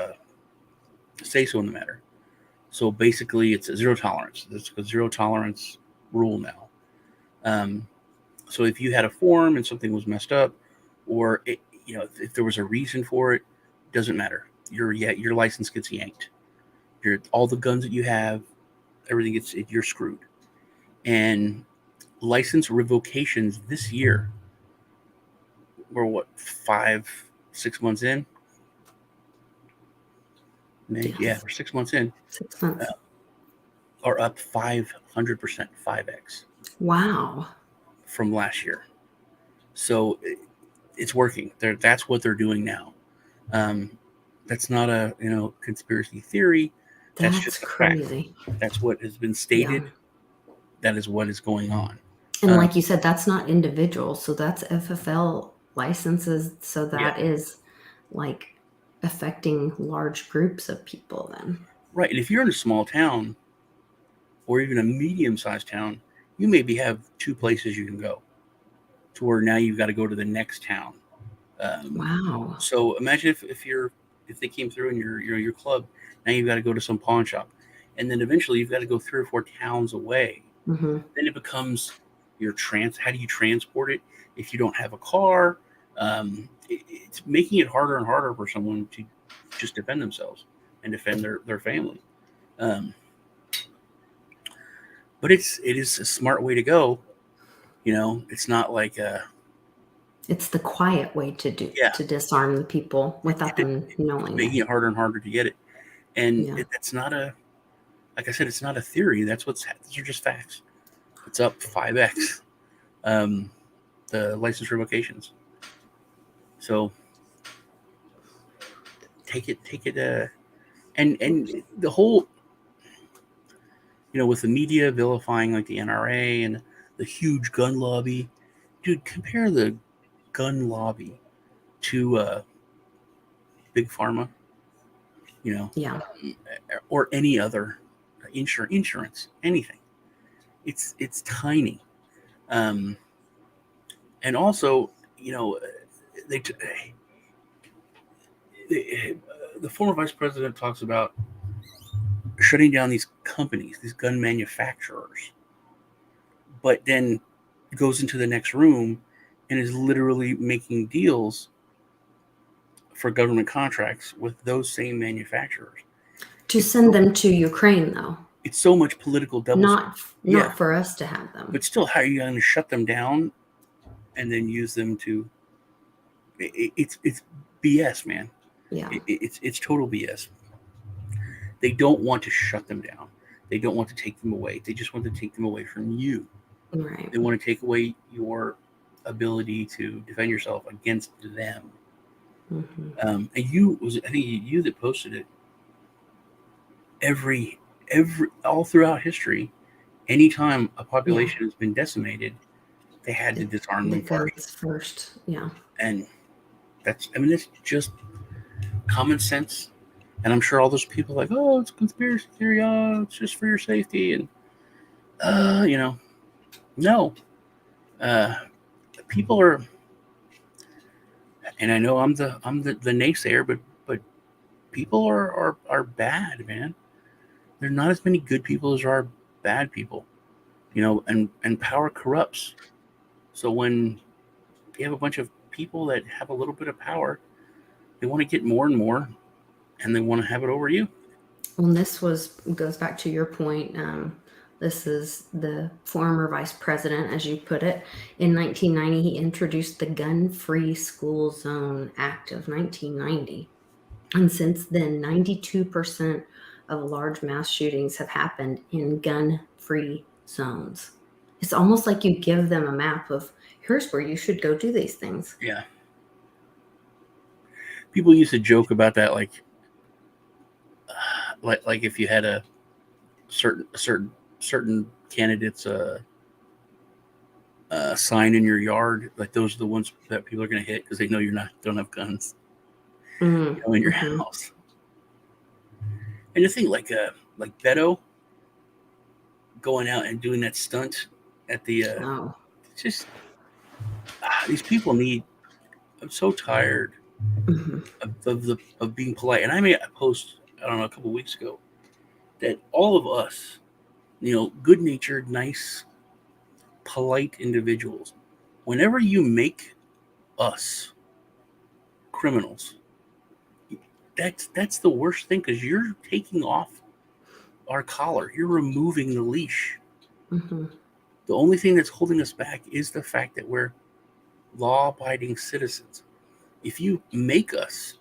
say so in the matter. So basically, it's a zero tolerance. It's a zero tolerance rule now. Um, so if you had a form and something was messed up, or if there was a reason for it, doesn't matter. Your license gets yanked. All the guns that you have, everything you're screwed. And license revocations this year, we're what 5-6 months in, maybe, yeah, Yes. we're 6 months in, 6 months. uh, are up 500%, 5x Wow. from last year. So it's working. That's what they're doing now. Um, that's not a conspiracy theory. That's That's just a fact. crazy. That's what has been Yeah. stated. That is what is going on. And Um, like you said, that's not individual. So that's FFL licenses. So yeah, that is like affecting large groups of people then. right. And if you're in a small town or even a medium-sized town, you maybe have 2 places you can go to where now you've got to go to the next town. Wow. So imagine if they came through in your club, now you've got to go to some pawn shop, and then eventually you've got to go 3 or 4 towns away. Mm-hmm. Then it becomes how do you transport it if you don't have a car? It's making it harder and harder for someone to just defend themselves and defend their family. Um, but it is a smart way to go. It's not like It's the quiet way yeah, to disarm the people without them it's knowing it. making it harder and harder to get it. And Yeah. that's not like I said, it's not a theory. These are just facts. It's up 5x the license revocations. So take it, and the whole, with the media vilifying like the NRA and the huge gun lobby, dude, compare the gun lobby to big pharma, Yeah. or any other insurance, anything. It's tiny, um, and also, they, they the former vice president talks about shutting down these companies, these gun manufacturers, but then goes into the next room and is literally making deals for government contracts with those same manufacturers. To It's send them to Ukraine, though. it's so much political double speak. Not Yeah, for us to have them. but still, how are you going to shut them down and then use them to? It's BS, man. Yeah. It's total BS. They don't want to shut them down. They don't want to take them away. They just want to take them away from you. Right. They want to take away your ability to defend yourself against them. Mm-hmm. And I think you that posted it. Every all throughout history, anytime a population has been decimated, they had to disarm them first. Defense first. Yeah. And it's just common sense. And I'm sure all those people are like, oh, it's a conspiracy theory. Oh, it's just for your safety. And no, people are. And I know I'm the naysayer, but people are bad, man. There are not as many good people as there are bad people, and power corrupts. So when you have a bunch of people that have a little bit of power, they want to get more and more, and they want to have it over you. Well, this goes back to your point. This is the former vice president, as you put it. In 1990, he introduced the Gun-Free School Zone Act of 1990. And since then, 92% of large mass shootings have happened in gun-free zones. It's almost like you give them a map of, here's where you should go do these things. Yeah. People used to joke about that, like if you had a certain candidates sign in your yard, like those are the ones that people are going to hit because they know don't have guns, Mm-hmm. in your house. And the thing, like Beto going out and doing that stunt at the it's just these people need. I'm so tired of being polite. And I made a post, I don't know, a couple of weeks ago, that all of us, good-natured, nice, polite individuals, whenever you make us criminals, that's the worst thing, because you're taking off our collar. You're removing the leash. Mm-hmm. The only thing that's holding us back is the fact that we're law-abiding citizens. If you make us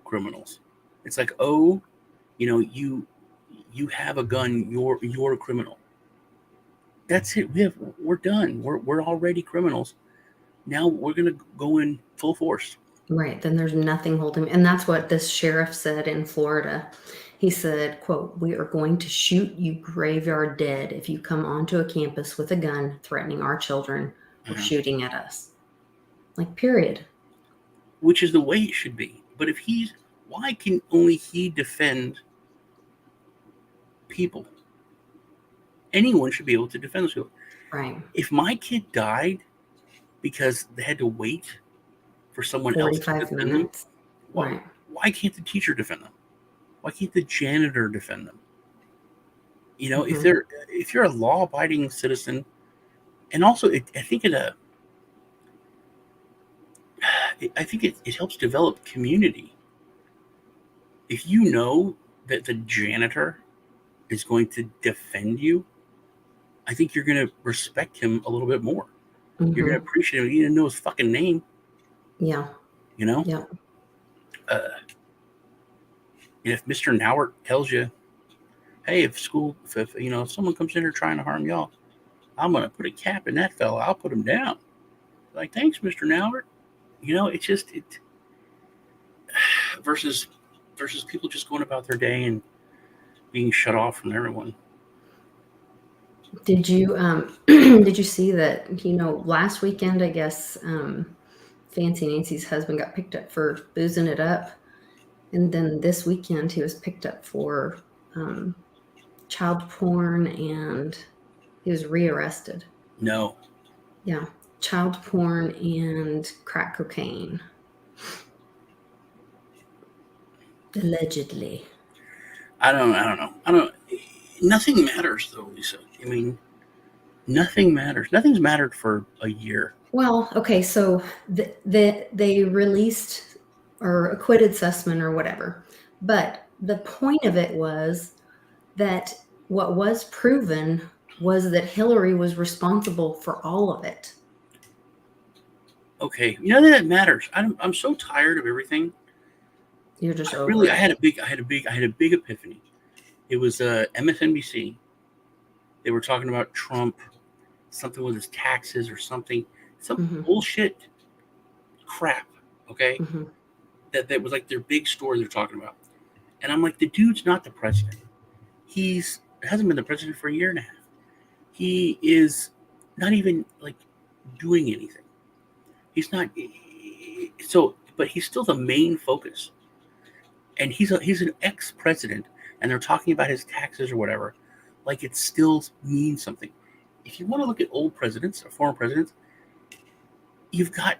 criminals, it's like, oh, you have a gun, you're a criminal. That's it. We're done. We're already criminals. Now we're gonna go in full force. Right. Then there's nothing holding. And that's what this sheriff said in Florida. He said, quote, "We are going to shoot you graveyard dead if you come onto a campus with a gun threatening our children or shooting at us." Like, period. Which is the way it should be. But why can only he defend people? Anyone should be able to defend those people. Right. If my kid died because they had to wait for someone else to 45 defend them, minutes. Right. why can't the teacher defend them? Why can't the janitor defend them? You know, Mm-hmm. if you're a law-abiding citizen, and also I think it helps develop community. If you know that the janitor is going to defend you, I think you're going to respect him a little bit more. You're going to Mm-hmm. appreciate him. You didn't know his fucking name, Yeah. you know? Yeah. And if Mr. Nowert tells you, hey, if someone comes in here trying to harm y'all, I'm going to put a cap in that fella. I'll put him down. Like, thanks, Mr. Nowert. You know, it's just, versus people just going about their day and being shut off from everyone. Did you did you see that, last weekend, I guess, Fancy Nancy's husband got picked up for boozing it up, and then this weekend he was picked up for child porn, and he was rearrested. No. Yeah, child porn and crack cocaine, allegedly. I don't know. Nothing matters though, Lisa. I mean, nothing matters. Nothing's mattered for a year. Well, okay, so they released or acquitted Sussman or whatever, but the point of it was that what was proven was that Hillary was responsible for all of it. Okay, you know that matters. I'm so tired of everything. You're just over it. I had a big epiphany. It was MSNBC. They were talking about Trump, something with his taxes or something, some Mm-hmm. bullshit crap. Okay, Mm-hmm. that was like their big story they're talking about, and I'm like, the dude's not the president. Hasn't been the president for a year and a half. He is not even like doing anything. He's not. So, but he's still the main focus, and he's an ex-president, and they're talking about his taxes or whatever, like it still means something. If you want to look at old presidents or former presidents, you've got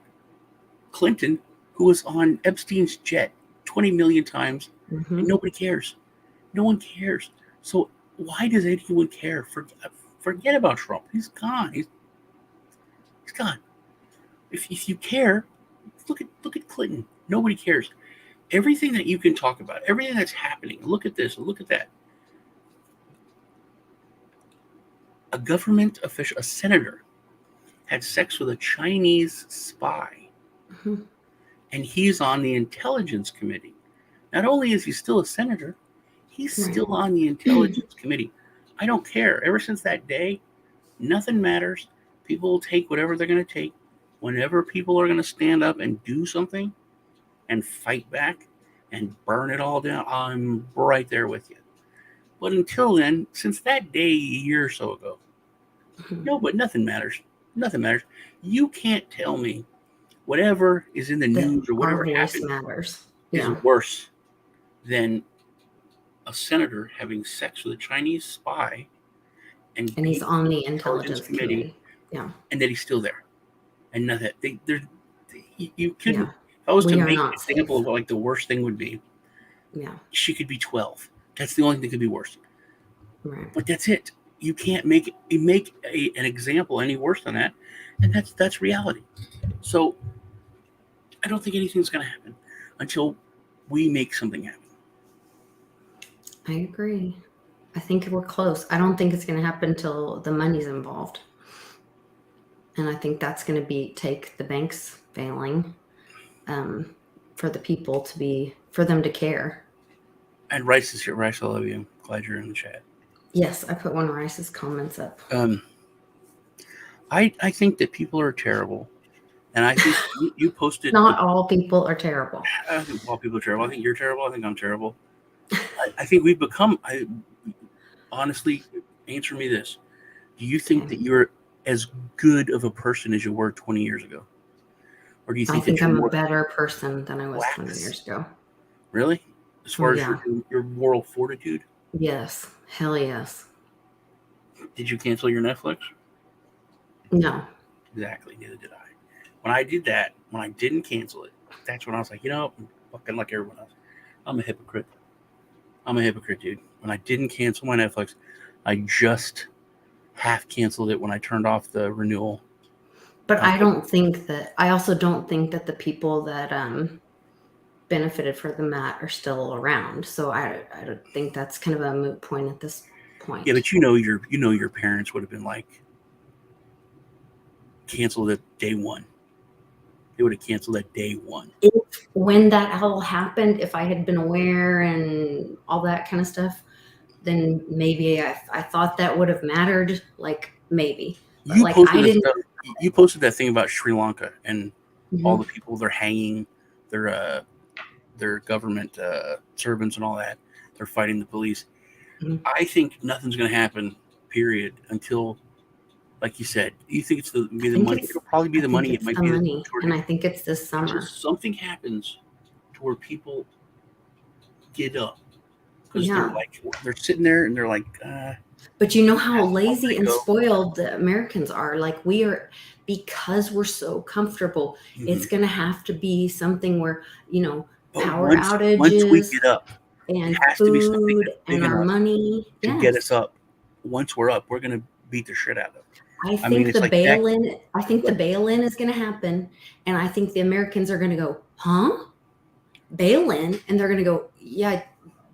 Clinton, who was on Epstein's jet 20 million times, Mm-hmm. and nobody cares. No one cares. So why does anyone care? Forget about Trump. He's gone. He's gone. If you care, look at Clinton. Nobody cares. Everything that you can talk about, everything that's happening, look at this, look at that. A government official, a senator, had sex with a Chinese spy, Mm-hmm. and he's on the intelligence committee. Not only is he still a senator, he's Right. still on the intelligence committee. I don't care. Ever since that day, nothing matters. People will take whatever they're going to take. Whenever people are going to stand up and do something and fight back and burn it all down, I'm right there with you. But until then, since that day a year or so ago, Mm-hmm. no, but nothing matters. Nothing matters. You can't tell me whatever is in the news or Our whatever voice happened matters. is Yeah. worse than a senator having sex with a Chinese spy and he's being on the intelligence intelligence committee. Yeah. and that he's still there. And nothing. You couldn't. Yeah. If I was to We are make an not example safe. of what like the worst thing would be, Yeah. she could be 12. That's the only thing that could be worse. Right. But that's it. You can't make an example any worse than that, and that's reality. So I don't think anything's going to happen until we make something happen. I agree. I think we're close. I don't think it's going to happen until the money's involved. And I think that's going to take the banks failing for the people for them to care. And Rice is here. Rice, I love you. Glad you're in the chat. Yes, I put one of Rice's comments up. I think that people are terrible. And I think you posted... Not all people are terrible. I think all people are terrible. I think you're terrible. I think I'm terrible. I think we've become... honestly, answer me this. Do you think that you're as good of a person as you were 20 years ago? Or do you think I think I'm a better person than I was 20 years ago. Really? As far as your moral fortitude? Yes. Hell yes. Did you cancel your Netflix? No. Exactly. Neither did I. When I did that, when I didn't cancel it, that's when I was like, I'm fucking like everyone else. I'm a hypocrite. I'm a hypocrite, dude. When I didn't cancel my Netflix, I just half canceled it when I turned off the renewal. But I was I like, don't think that, I also don't think that the people that benefited from that are still around. So I don't think that's kind of a moot point at this yeah, point. but your parents would have been like canceled at day one. They would have canceled at day one. When that all happened, if I had been aware and all that kind of stuff, then maybe I thought that would have mattered. Like maybe, but You like I posted this didn't. stuff. You posted that thing about Sri Lanka and all Mhm. the people they're hanging, their government servants and all that. They're fighting the police. Mhm. I think nothing's going to happen. Period. Until, like you said, you think it's the money. It'll probably be I the think money. It it's might the be the money, and I shortage. think it's this Until summer. something happens to where people get up because Yeah. they're sitting there and they're like, But you know how I'll let lazy it and go. spoiled the Americans are. Like we are, because we're so comfortable. Mm-hmm. It's going to have to be something where, But power once we outages get up, it and has to be something food that's big and our enough money. to get Yes. us up. Once we're up, we're gonna beat the shit out of them. I I mean, think it's the like that. bail-in, I think the Like, bail-in is going to happen. And I think the Americans are going to go, huh? Bail-in? And they're going to go, yeah,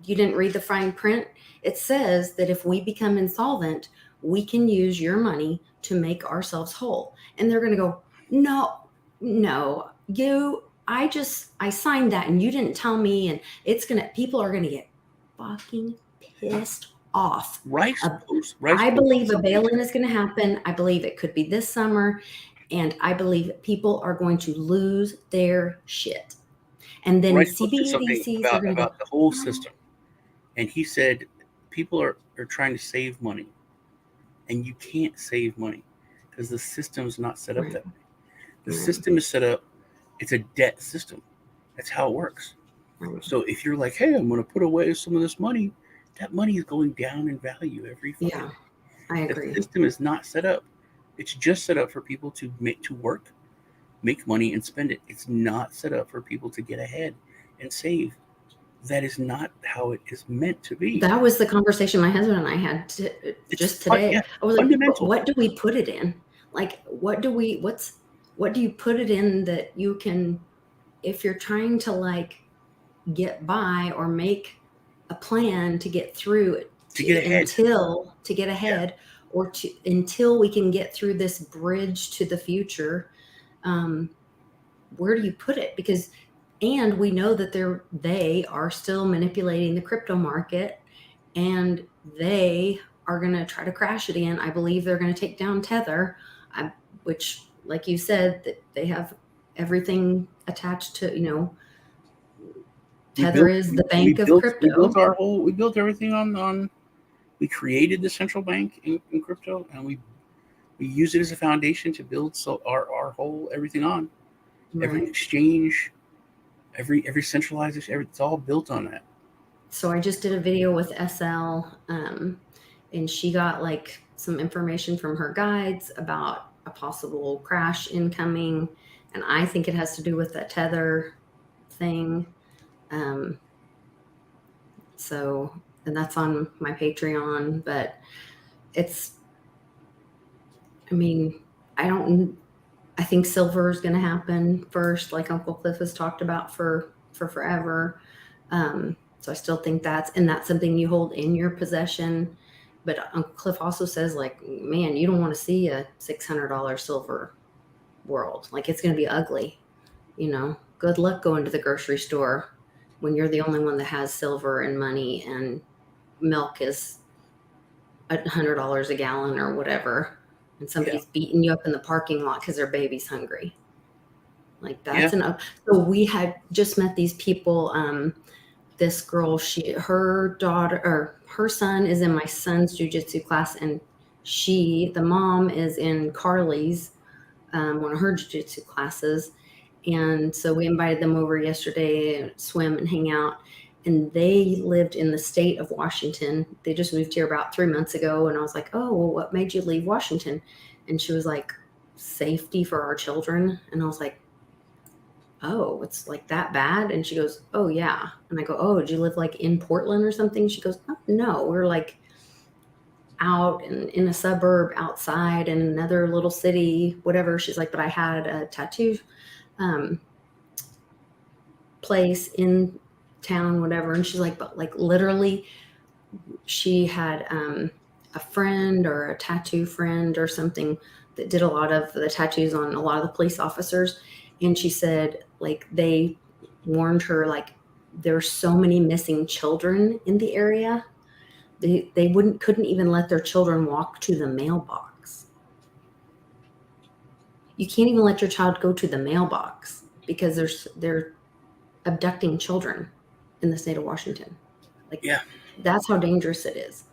you didn't read the fine print. It says that if we become insolvent, we can use your money to make ourselves whole. And they're going to go, no, I signed that and you didn't tell me. And people are going to get fucking pissed off. Rice Post, Rice I Post, believe a somebody bail-in said, is going to happen. I believe it could be this summer. And I believe people are going to lose their shit. And then Rice posted something CBDCs are going to go, about the whole oh, system, and he said people are trying to save money, and you can't save money because the system's not set up right, that way. The right, system is set up; it's a debt system. That's how it works. right. So if you're like, hey, I'm going to put away some of this money, that money is going down in value every fucking Yeah, day. I The agree. system is not set up. It's just set up for people to work, make money, and spend it. It's not set up for people to get ahead and save. That is not how it is meant to be. That was the conversation my husband and I had It's just today. yeah, I was like, but fundamental. what do we put it in? Like, what do you put it in that you can, if you're trying to like get by or make a plan to get through it To get ahead. to get Yeah. ahead or until we can get through this bridge to the future, um, where do you put it? Because and we know that they are still manipulating the crypto market and they are going to try to crash it in. I believe they're going to take down Tether, which, like you said, that they have everything attached to, We Tether built is the bank of we crypto. built our whole we built everything on we created the central bank in crypto, and we use it as a foundation to build our whole everything on. Every Right. exchange, every centralized, it's all built on that. So I just did a video with SL, and she got like some information from her guides about a possible crash incoming, and I think it has to do with that Tether thing. Um, so, and that's on my Patreon, but it's, I mean, I don't, I think silver is going to happen first, like Uncle Cliff has talked about for forever. So I still think that's something you hold in your possession. But Uncle Cliff also says, like, man, you don't want to see a $600 silver world. Like it's going to be ugly. Good luck going to the grocery store when you're the only one that has silver and money and milk is $100 a gallon or whatever, and Yeah, somebody's beating you up in the parking lot because their baby's hungry. Like yeah. so we had just met these people. This girl, her daughter or her son is in my son's jujitsu class, and the mom is in Carly's, one of her jujitsu classes. And so we invited them over yesterday to swim and hang out. And they lived in the state of Washington. They just moved here about 3 months ago. And I was like, oh, well, what made you leave Washington? And she was like, safety for our children. And I was like, oh, it's like that bad? And she goes, oh yeah. And I go, oh, did you live like in Portland or something? She goes, oh, no, we're like out in a suburb outside in another little city, whatever. She's like, but I had a tattoo um, place in town, whatever. And she's like, but like literally she had a friend or a tattoo friend or something that did a lot of the tattoos on a lot of the police officers. And she said, like, they warned her, like, there's so many missing children in the area. They couldn't even let their children walk to the mailbox. You can't even let your child go to the mailbox because they're abducting children in the state of Washington. Like, Yeah. that's how dangerous it is.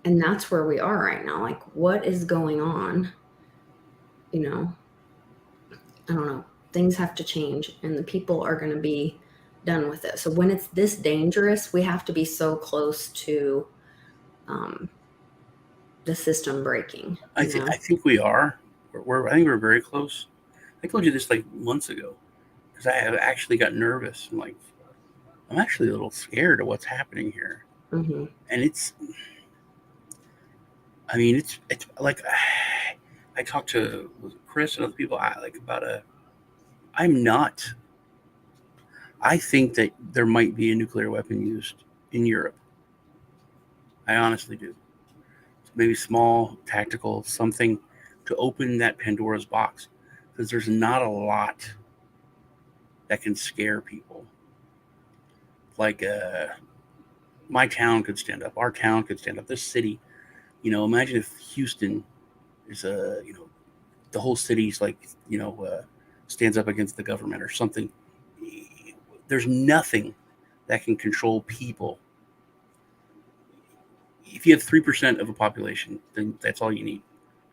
And that's where we are right now. Like, what is going on? You know, I don't know. Things have to change, and the people are going to be done with it. So when it's this dangerous, we have to be so close to the system breaking. I think we are. I think we're very close. I told you this like months ago because I have actually got nervous. I'm actually a little scared of what's happening here. Mm-hmm. And it's like I talked to Chris and other people I think that there might be a nuclear weapon used in Europe. I honestly do. Maybe small, tactical, something to open that Pandora's box, because there's not a lot that can scare people. Like my town could stand up. Our town could stand up. This city, imagine if Houston is the whole city's stands up against the government or something. There's nothing that can control people. If you have 3% of a population, then that's all you need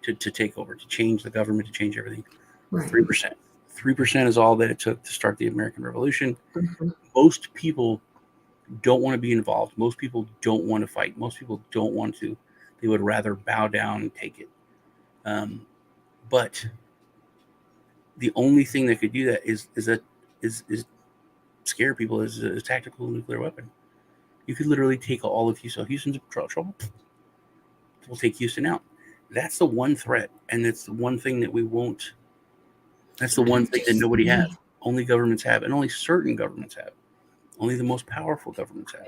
to take over, to change the government, to change everything. Right. 3%. 3% is all that it took to start the American Revolution. Mm-hmm. Most people don't want to be involved. Most people don't want to fight. Most people don't want to. They would rather bow down and take it. But the only thing that could do that is scare people is a tactical nuclear weapon. You could literally take all of Houston. Houston's in trouble. We'll take Houston out. That's the one threat, and it's the one thing that we won't. That's the one thing that nobody has. Only governments have, and only certain governments have. Only the most powerful governments have.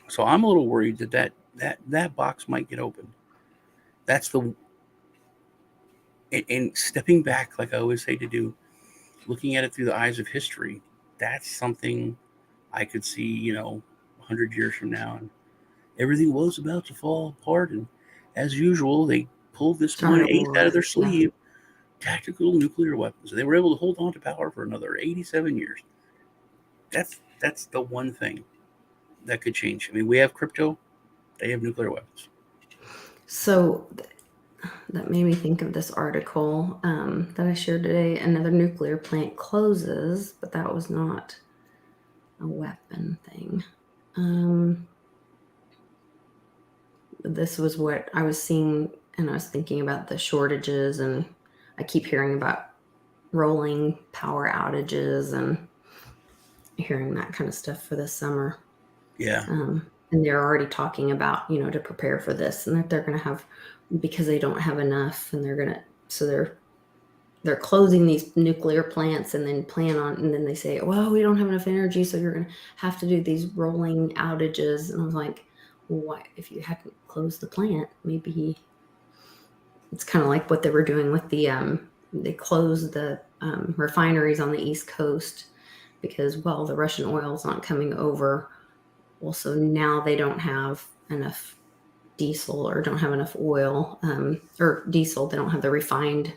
So I'm a little worried that box might get opened. That's and stepping back, like I always say to do, looking at it through the eyes of history. That's something I could see, 100 years from now, and everything was about to fall apart. And as usual, they pulled this one ace out of their sleeve. Yeah. Tactical nuclear weapons. And they were able to hold on to power for another 87 years. That's the one thing that could change. I mean, we have crypto. They have nuclear weapons. So that made me think of this article that I shared today. Another nuclear plant closes, but that was not a weapon thing. This was what I was seeing, and I was thinking about the shortages, and I keep hearing about rolling power outages and hearing that kind of stuff for this summer. Yeah. And they're already talking about, to prepare for this, and that they're going to have, because they don't have enough, and they're closing these nuclear plants and then they say, well, we don't have enough energy, so you're going to have to do these rolling outages. And I was like, what if you hadn't closed the plant? Maybe it's kind of like what they were doing with they closed the refineries on the East Coast because, well, the Russian oil is not coming over. Well, so now they don't have enough diesel or don't have enough oil or diesel. They don't have the refined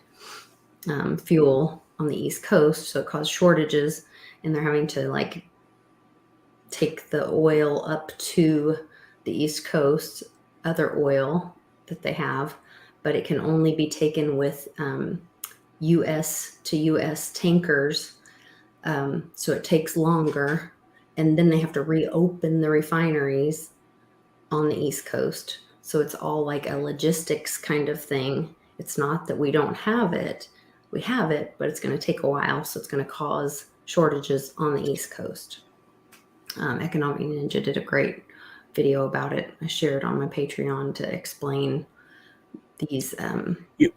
fuel on the East Coast. So it caused shortages, and they're having to take the oil up to the East Coast, other oil that they have, but it can only be taken with U.S. to U.S. tankers. So it takes longer, and then they have to reopen the refineries on the East Coast. So it's all like a logistics kind of thing. It's not that we don't have it. We have it, but it's going to take a while. So it's going to cause shortages on the East Coast. Economic Ninja did a great video about it. I shared on my Patreon to explain these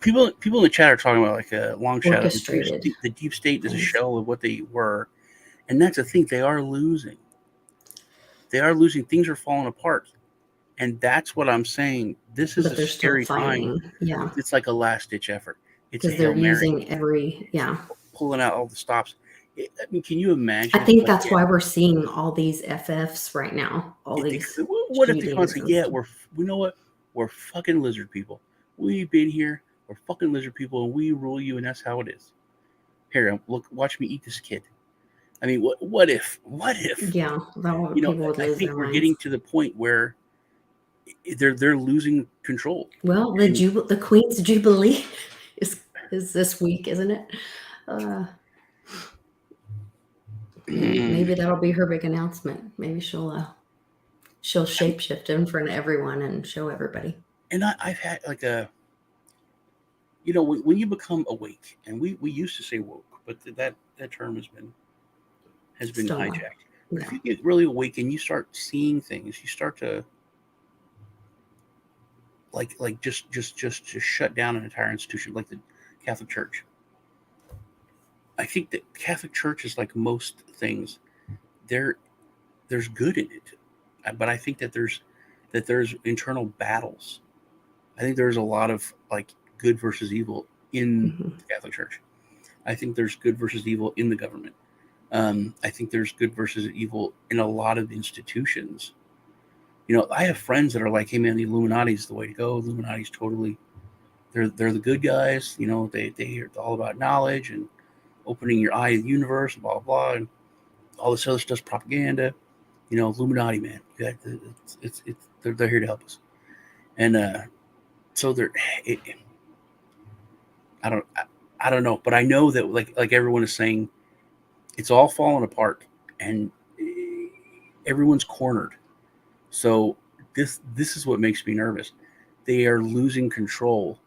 People in the chat are talking about like a long shadow. orchestrated The deep state is a things. shell of what they were, and that's the thing. They are losing. They are losing. Things are falling apart, and that's what I'm saying. This is But a they're still scary time. fighting. Yeah. It's like a last ditch effort. It's a Because they're Hail Mary. using every, yeah. Pulling out all the stops. I mean, can you imagine? I think that's why we're seeing all these FFs right now. All these. What if they come and say, shootings "Yeah, and you know what? We're fucking lizard people. We've been here. We're fucking lizard people, and we rule you, and that's how it is." Here, look, watch me eat this kid. I mean, what if? What if? yeah, people would I lose think their we're minds. getting to the point where they're losing control. Well, the Queen's Jubilee is this week, isn't it? Maybe that'll be her big announcement. Maybe she'll shapeshift in front of everyone and show everybody. And I've had like when you become awake, and we used to say woke, but that term has been hijacked. But if you get really awake and you start seeing things, you start to like just shut down an entire institution like the Catholic Church. I think that Catholic Church is like most things. There's good in it, but I think that there's internal battles. I think there's a lot of like good versus evil in the Catholic Church. I think there's good versus evil in the government. I think there's good versus evil in a lot of institutions. I have friends that are like, "Hey man, the Illuminati is the way to go. Illuminati's totally, they're the good guys. They're all about knowledge and opening your eye to the universe, and blah blah, and all this other stuff's propaganda. Illuminati, man. They're here to help us." And so I don't know, but I know that like everyone is saying, it's all falling apart, and everyone's cornered. So this is what makes me nervous. They are losing control.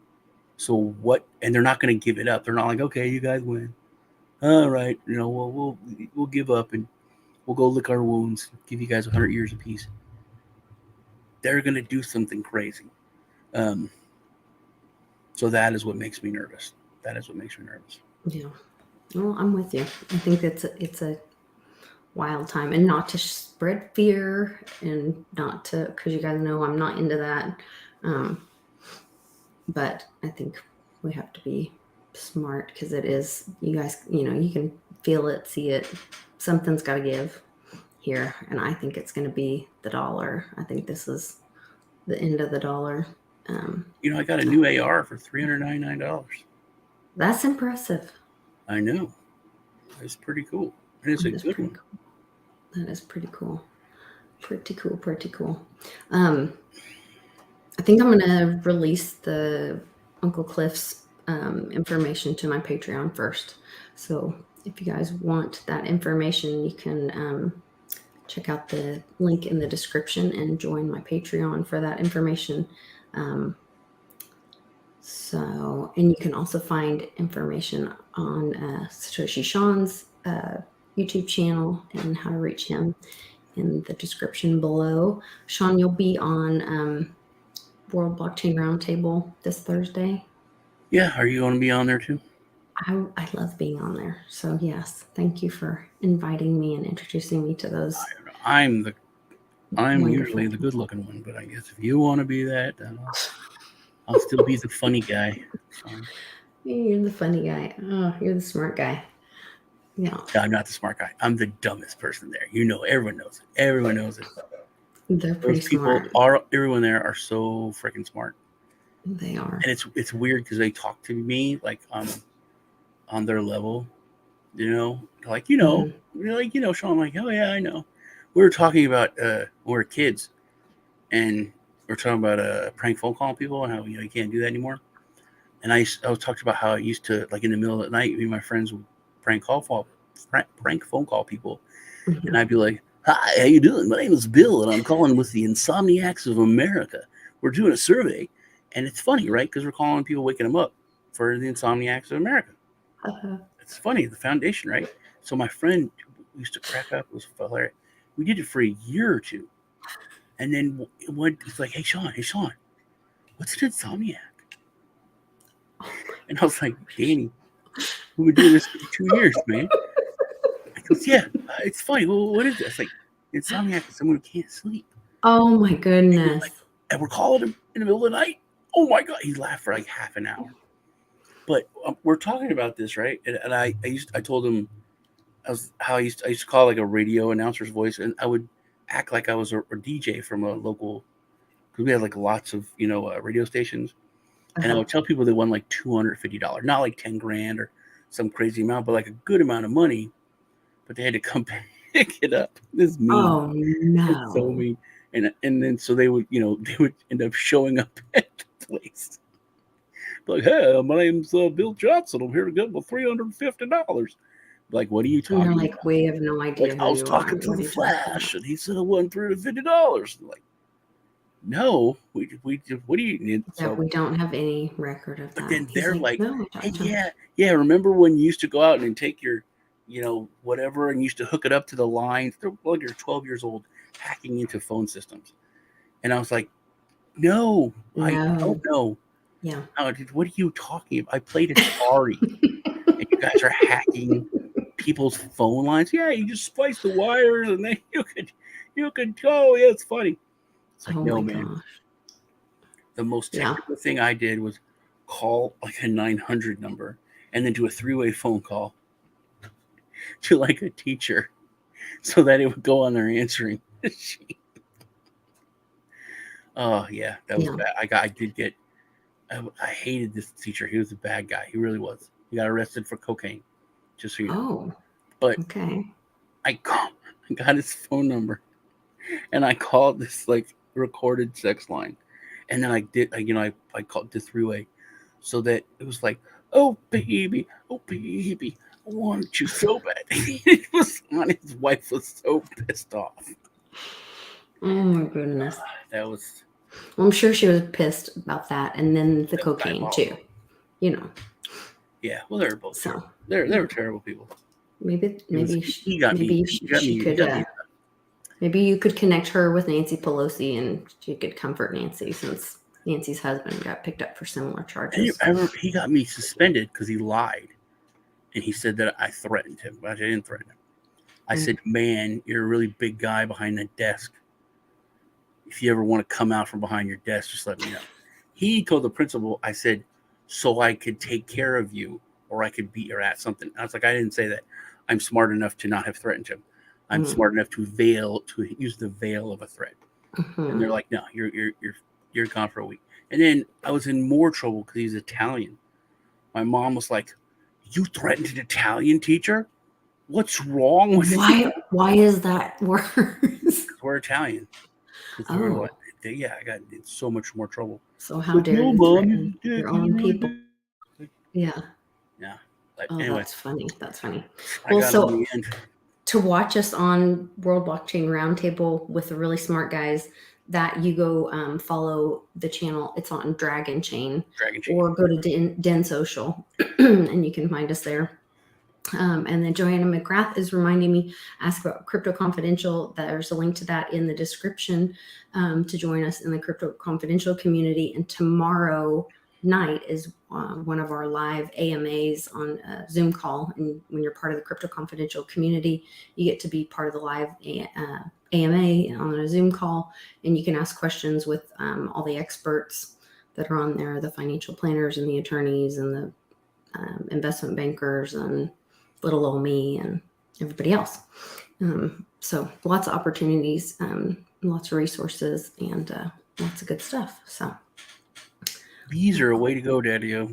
So what? And they're not going to give it up. They're not like, "Okay, you guys win. All right, we'll give up and we'll go lick our wounds. Give you guys 100 years of peace." They're going to do something crazy. So that is what makes me nervous. Yeah. Well, I'm with you. I think it's a wild time, and not to spread fear, and not to, because you guys know I'm not into that. But I think we have to be smart, because it is, you guys, you can feel it, see it. Something's got to give here, and I think it's going to be the dollar. I think this is the end of the dollar. I got a new AR for $399. That's impressive. I know. It's pretty cool. And it's a good one. Cool. That is pretty cool. Pretty cool. I think I'm going to release the Uncle Cliff's information to my Patreon first. So if you guys want that information, you can check out the link in the description and join my Patreon for that information. And you can also find information on Satoshi Sean's YouTube channel and how to reach him in the description below. Sean, you'll be on World Blockchain Roundtable this Thursday. Yeah, are you going to be on there too? I love being on there. So yes, thank you for inviting me and introducing me to those. I'm usually the good-looking one, but I guess if you want to be that, then I'll still be the funny guy. So. You're the funny guy. Oh, you're the smart guy. Yeah. No, I'm not the smart guy. I'm the dumbest person there. Everyone knows it. Everyone knows it. They're pretty smart. Everyone there are so freaking smart. They are. And it's weird because they talk to me like on their level, like Sean. I'm like, oh yeah, I know. We were talking about when we were kids, and we're talking about prank phone call people and how you can't do that anymore. And I was talking about how I used to, like, in the middle of the night, me and my friends would prank phone call people, and I'd be like, "Hi, how you doing? My name is Bill, and I'm calling with the Insomniacs of America. we're doing a survey, and it's funny, right? Because we're calling people, waking them up for the Insomniacs of America. It's funny, the foundation, right? So my friend used to crack up. It was hilarious. We did it for a year or two, and then it's like, hey Sean, what's an insomniac? And I was like, Danny, we've been doing this for 2 years, man. He goes, yeah, it's funny. Well, what is this? Like, insomniac is someone who can't sleep. Oh my goodness. And we're calling him in the middle of the night. Oh my God. He laughed for like half an hour. But we're talking about this, right? And I told him I used to call like a radio announcer's voice, and I would act like I was a DJ from a local, because we had like lots of, radio stations. And I would tell people they won like $250, not like 10 grand or some crazy amount, but like a good amount of money. But they had to come pick it up. This is mean. Oh no. It's so mean. And then so they would end up showing up at the place. Like, hey, my name's Bill Johnson. I'm here to get my $350. Like, what are you talking And they're like, about? we have no idea. Like, I was talking to the Flash, and he said I won $350. Like, no, what do you need? Yeah, we don't have any record of that. But then they're like, no, hey, yeah. Remember when you used to go out and take your, whatever, and used to hook it up to the lines? They're like, you're 12 years old, hacking into phone systems. And I was like, no. I don't know. Yeah. What are you talking about? I played Atari, and you guys are hacking people's phone lines. Yeah, you just splice the wires, and then you could. Oh, yeah, it's funny. It's like, no, man. Gosh. The most technical thing I did was call like a 900 number and then do a 3-way phone call to like a teacher so that it would go on their answering machine. Oh yeah, that was bad. I hated this teacher. He was a bad guy. He really was. He got arrested for cocaine, just so you know. But okay, I got his phone number, and I called this like recorded sex line, and then I called the 3-way, so that it was like, oh baby, I want you so bad. It was on. His wife was so pissed off. Oh my goodness. That was. Well, I'm sure she was pissed about that, and then the cocaine too. Yeah, well, they were both. So they were terrible people. Maybe you could connect her with Nancy Pelosi, and she could comfort Nancy, since Nancy's husband got picked up for similar charges. He got me suspended because he lied, and he said that I threatened him, but I didn't threaten him. I said, man, you're a really big guy behind that desk. If you ever want to come out from behind your desk, just let me know. He told the principal, I said, so I could take care of you, or I could beat your ass, something. I was like, I didn't say that. I'm smart enough to not have threatened him. I'm smart enough to use the veil of a threat. And they're like, no, you're gone for a week. And then I was in more trouble because he's Italian. My mom was like, you threatened an Italian teacher? What's wrong with you? Why is that worse? We're Italian. I got in so much more trouble. So how dare you threaten your own people? Yeah. Yeah. But anyway, that's funny. Well, so to watch us on World Blockchain Roundtable with the really smart guys, that you go follow the channel. It's on Dragon Chain. Or go to Den Social, and you can find us there. And then Joanna McGrath is reminding me, ask about Crypto Confidential. There's a link to that in the description to join us in the Crypto Confidential community. And tomorrow night is one of our live AMAs on a Zoom call. And when you're part of the Crypto Confidential community, you get to be part of the live AMA on a Zoom call, and you can ask questions with all the experts that are on there, the financial planners and the attorneys and the investment bankers and little old me and everybody else. So lots of opportunities, lots of resources, and lots of good stuff. So these are a way to go, Daddy-o.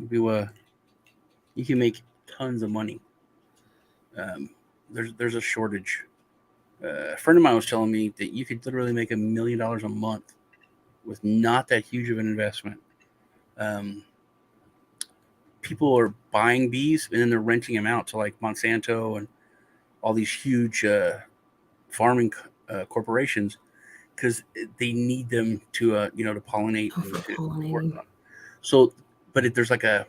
You can make tons of money. There's a shortage. A friend of mine was telling me that you could literally make $1 million a month with not that huge of an investment. People are buying bees and then they're renting them out to like Monsanto and all these huge farming corporations because they need them to to pollinate Oh, and for to work pollinating. on. So, but there's like a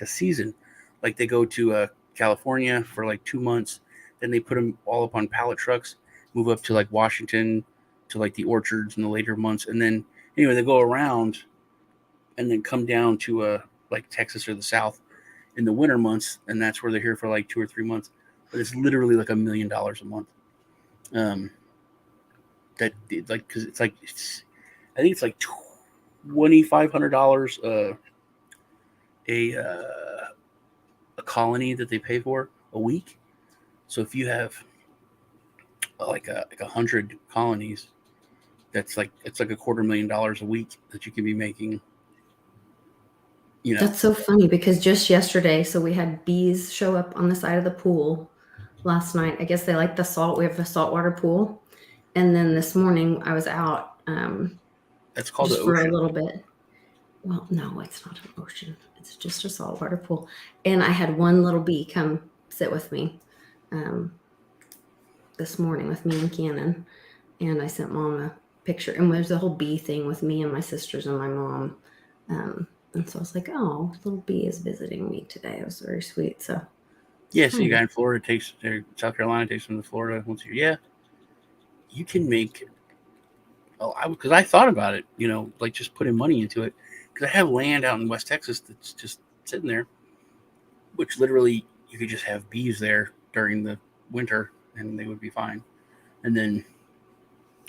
season, like they go to California for like 2 months, then they put them all up on pallet trucks, move up to like Washington, to like the orchards in the later months, and then anyway they go around and then come down to like Texas or the South in the winter months, and that's where they're here for like 2 or 3 months. But it's literally like $1 million a month. Um, that like because I think it's like $2,500 a a colony that they pay for a week. So if you have like 100 colonies, that's like it's like $250,000 a week that you can be making. That's so funny because just yesterday, so we had bees show up on the side of the pool last night. I guess they like the salt. We have a saltwater pool. And then this morning I was out That's called the just for a ocean. little bit. Well, no, it's not an ocean. It's just a saltwater pool. And I had one little bee come sit with me this morning with me and Cannon. And I sent Mom a picture. And there's a whole bee thing with me and my sisters and my mom. And so I was like, oh, little bee is visiting me today. It was very sweet. So Yeah, so you guy in Florida takes or South Carolina takes them to Florida once a year. Yeah, you can make. Oh, because I thought about it, like just putting money into it. Because I have land out in West Texas that's just sitting there, which literally you could just have bees there during the winter and they would be fine. And then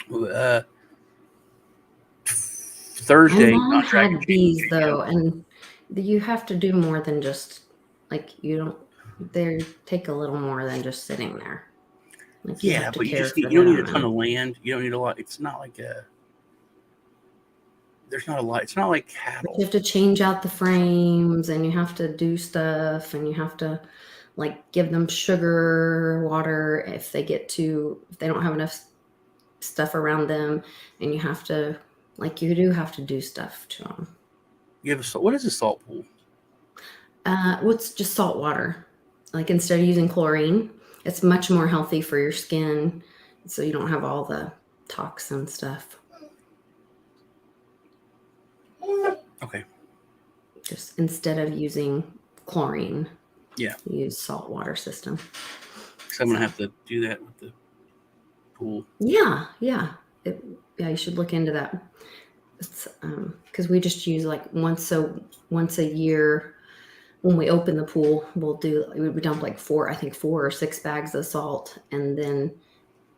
My Thursday, mom not Dragon had Chain bees Weekend. though, and you have to do more than just like you don't. They take a little more than just sitting there. Like you Yeah, have to but care for you don't need a them, ton of and land. You don't need a lot. It's not like there's not a lot. It's not like but cattle. you have to change out the frames, and you have to do stuff, and you have to like give them sugar, water if they don't have enough stuff around them, and you have to you do have to do stuff to them. You have what is a salt pool? Well, it's just salt water. Like instead of using chlorine, it's much more healthy for your skin, so you don't have all the toxin stuff. Okay. Just instead of using chlorine, Yeah. use salt water system. So I'm gonna have to do that with the pool. Yeah, yeah, yeah. You should look into that. It's because we just use like once a year. When we open the pool, we dump like 4 or 6 bags of salt, and then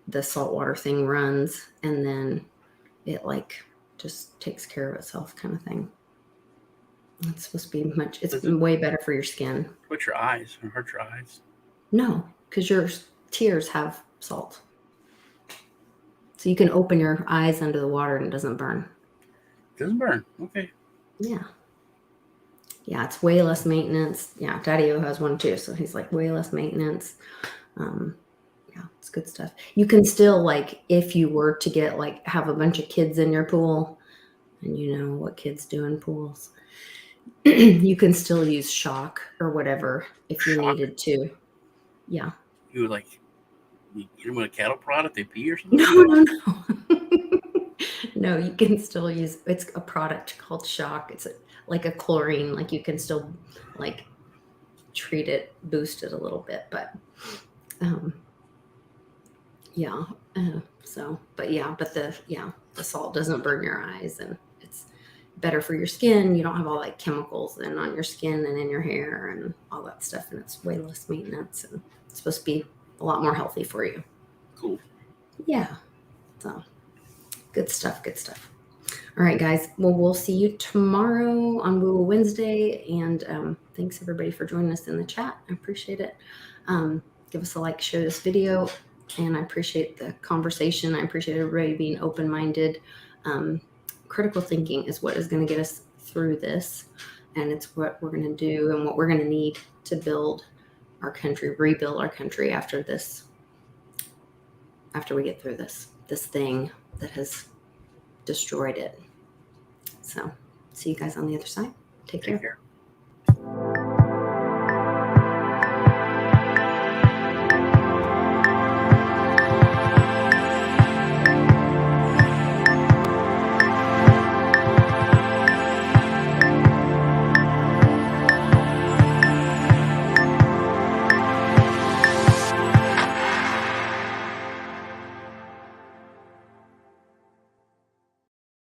the saltwater thing runs, and then it just takes care of itself kind of thing. It's supposed to be it's way better for your skin. Hurt your eyes or hurt your eyes? No, because your tears have salt. So you can open your eyes under the water and it doesn't burn. Doesn't burn. Okay. Yeah. Yeah, it's way less maintenance. Yeah, Daddy-O has one too, so he's like way less maintenance. Yeah, it's good stuff. You can still if you were to get have a bunch of kids in your pool, and you know what kids do in pools, you can still use shock or whatever if you needed to. Yeah. You would you hit them with a cattle prod if they pee or something? No. No, you can still use. It's a product called shock. It's like a chlorine. Like you can still treat it, boost it a little bit, but yeah. But the salt doesn't burn your eyes, and it's better for your skin. You don't have all chemicals on your skin and in your hair and all that stuff, and it's way less maintenance, and it's supposed to be a lot more healthy for you. Cool. Yeah. So good stuff. All right, guys. Well, we'll see you tomorrow on Woo Wednesday, and thanks everybody for joining us in the chat. I appreciate it. Give us a like, share this video, and I appreciate the conversation. I appreciate everybody being open-minded. Critical thinking is what is going to get us through this, and it's what we're going to do and what we're going to need to build our country, rebuild our country after we get through this thing that has destroyed it. So see you guys on the other side. Take care.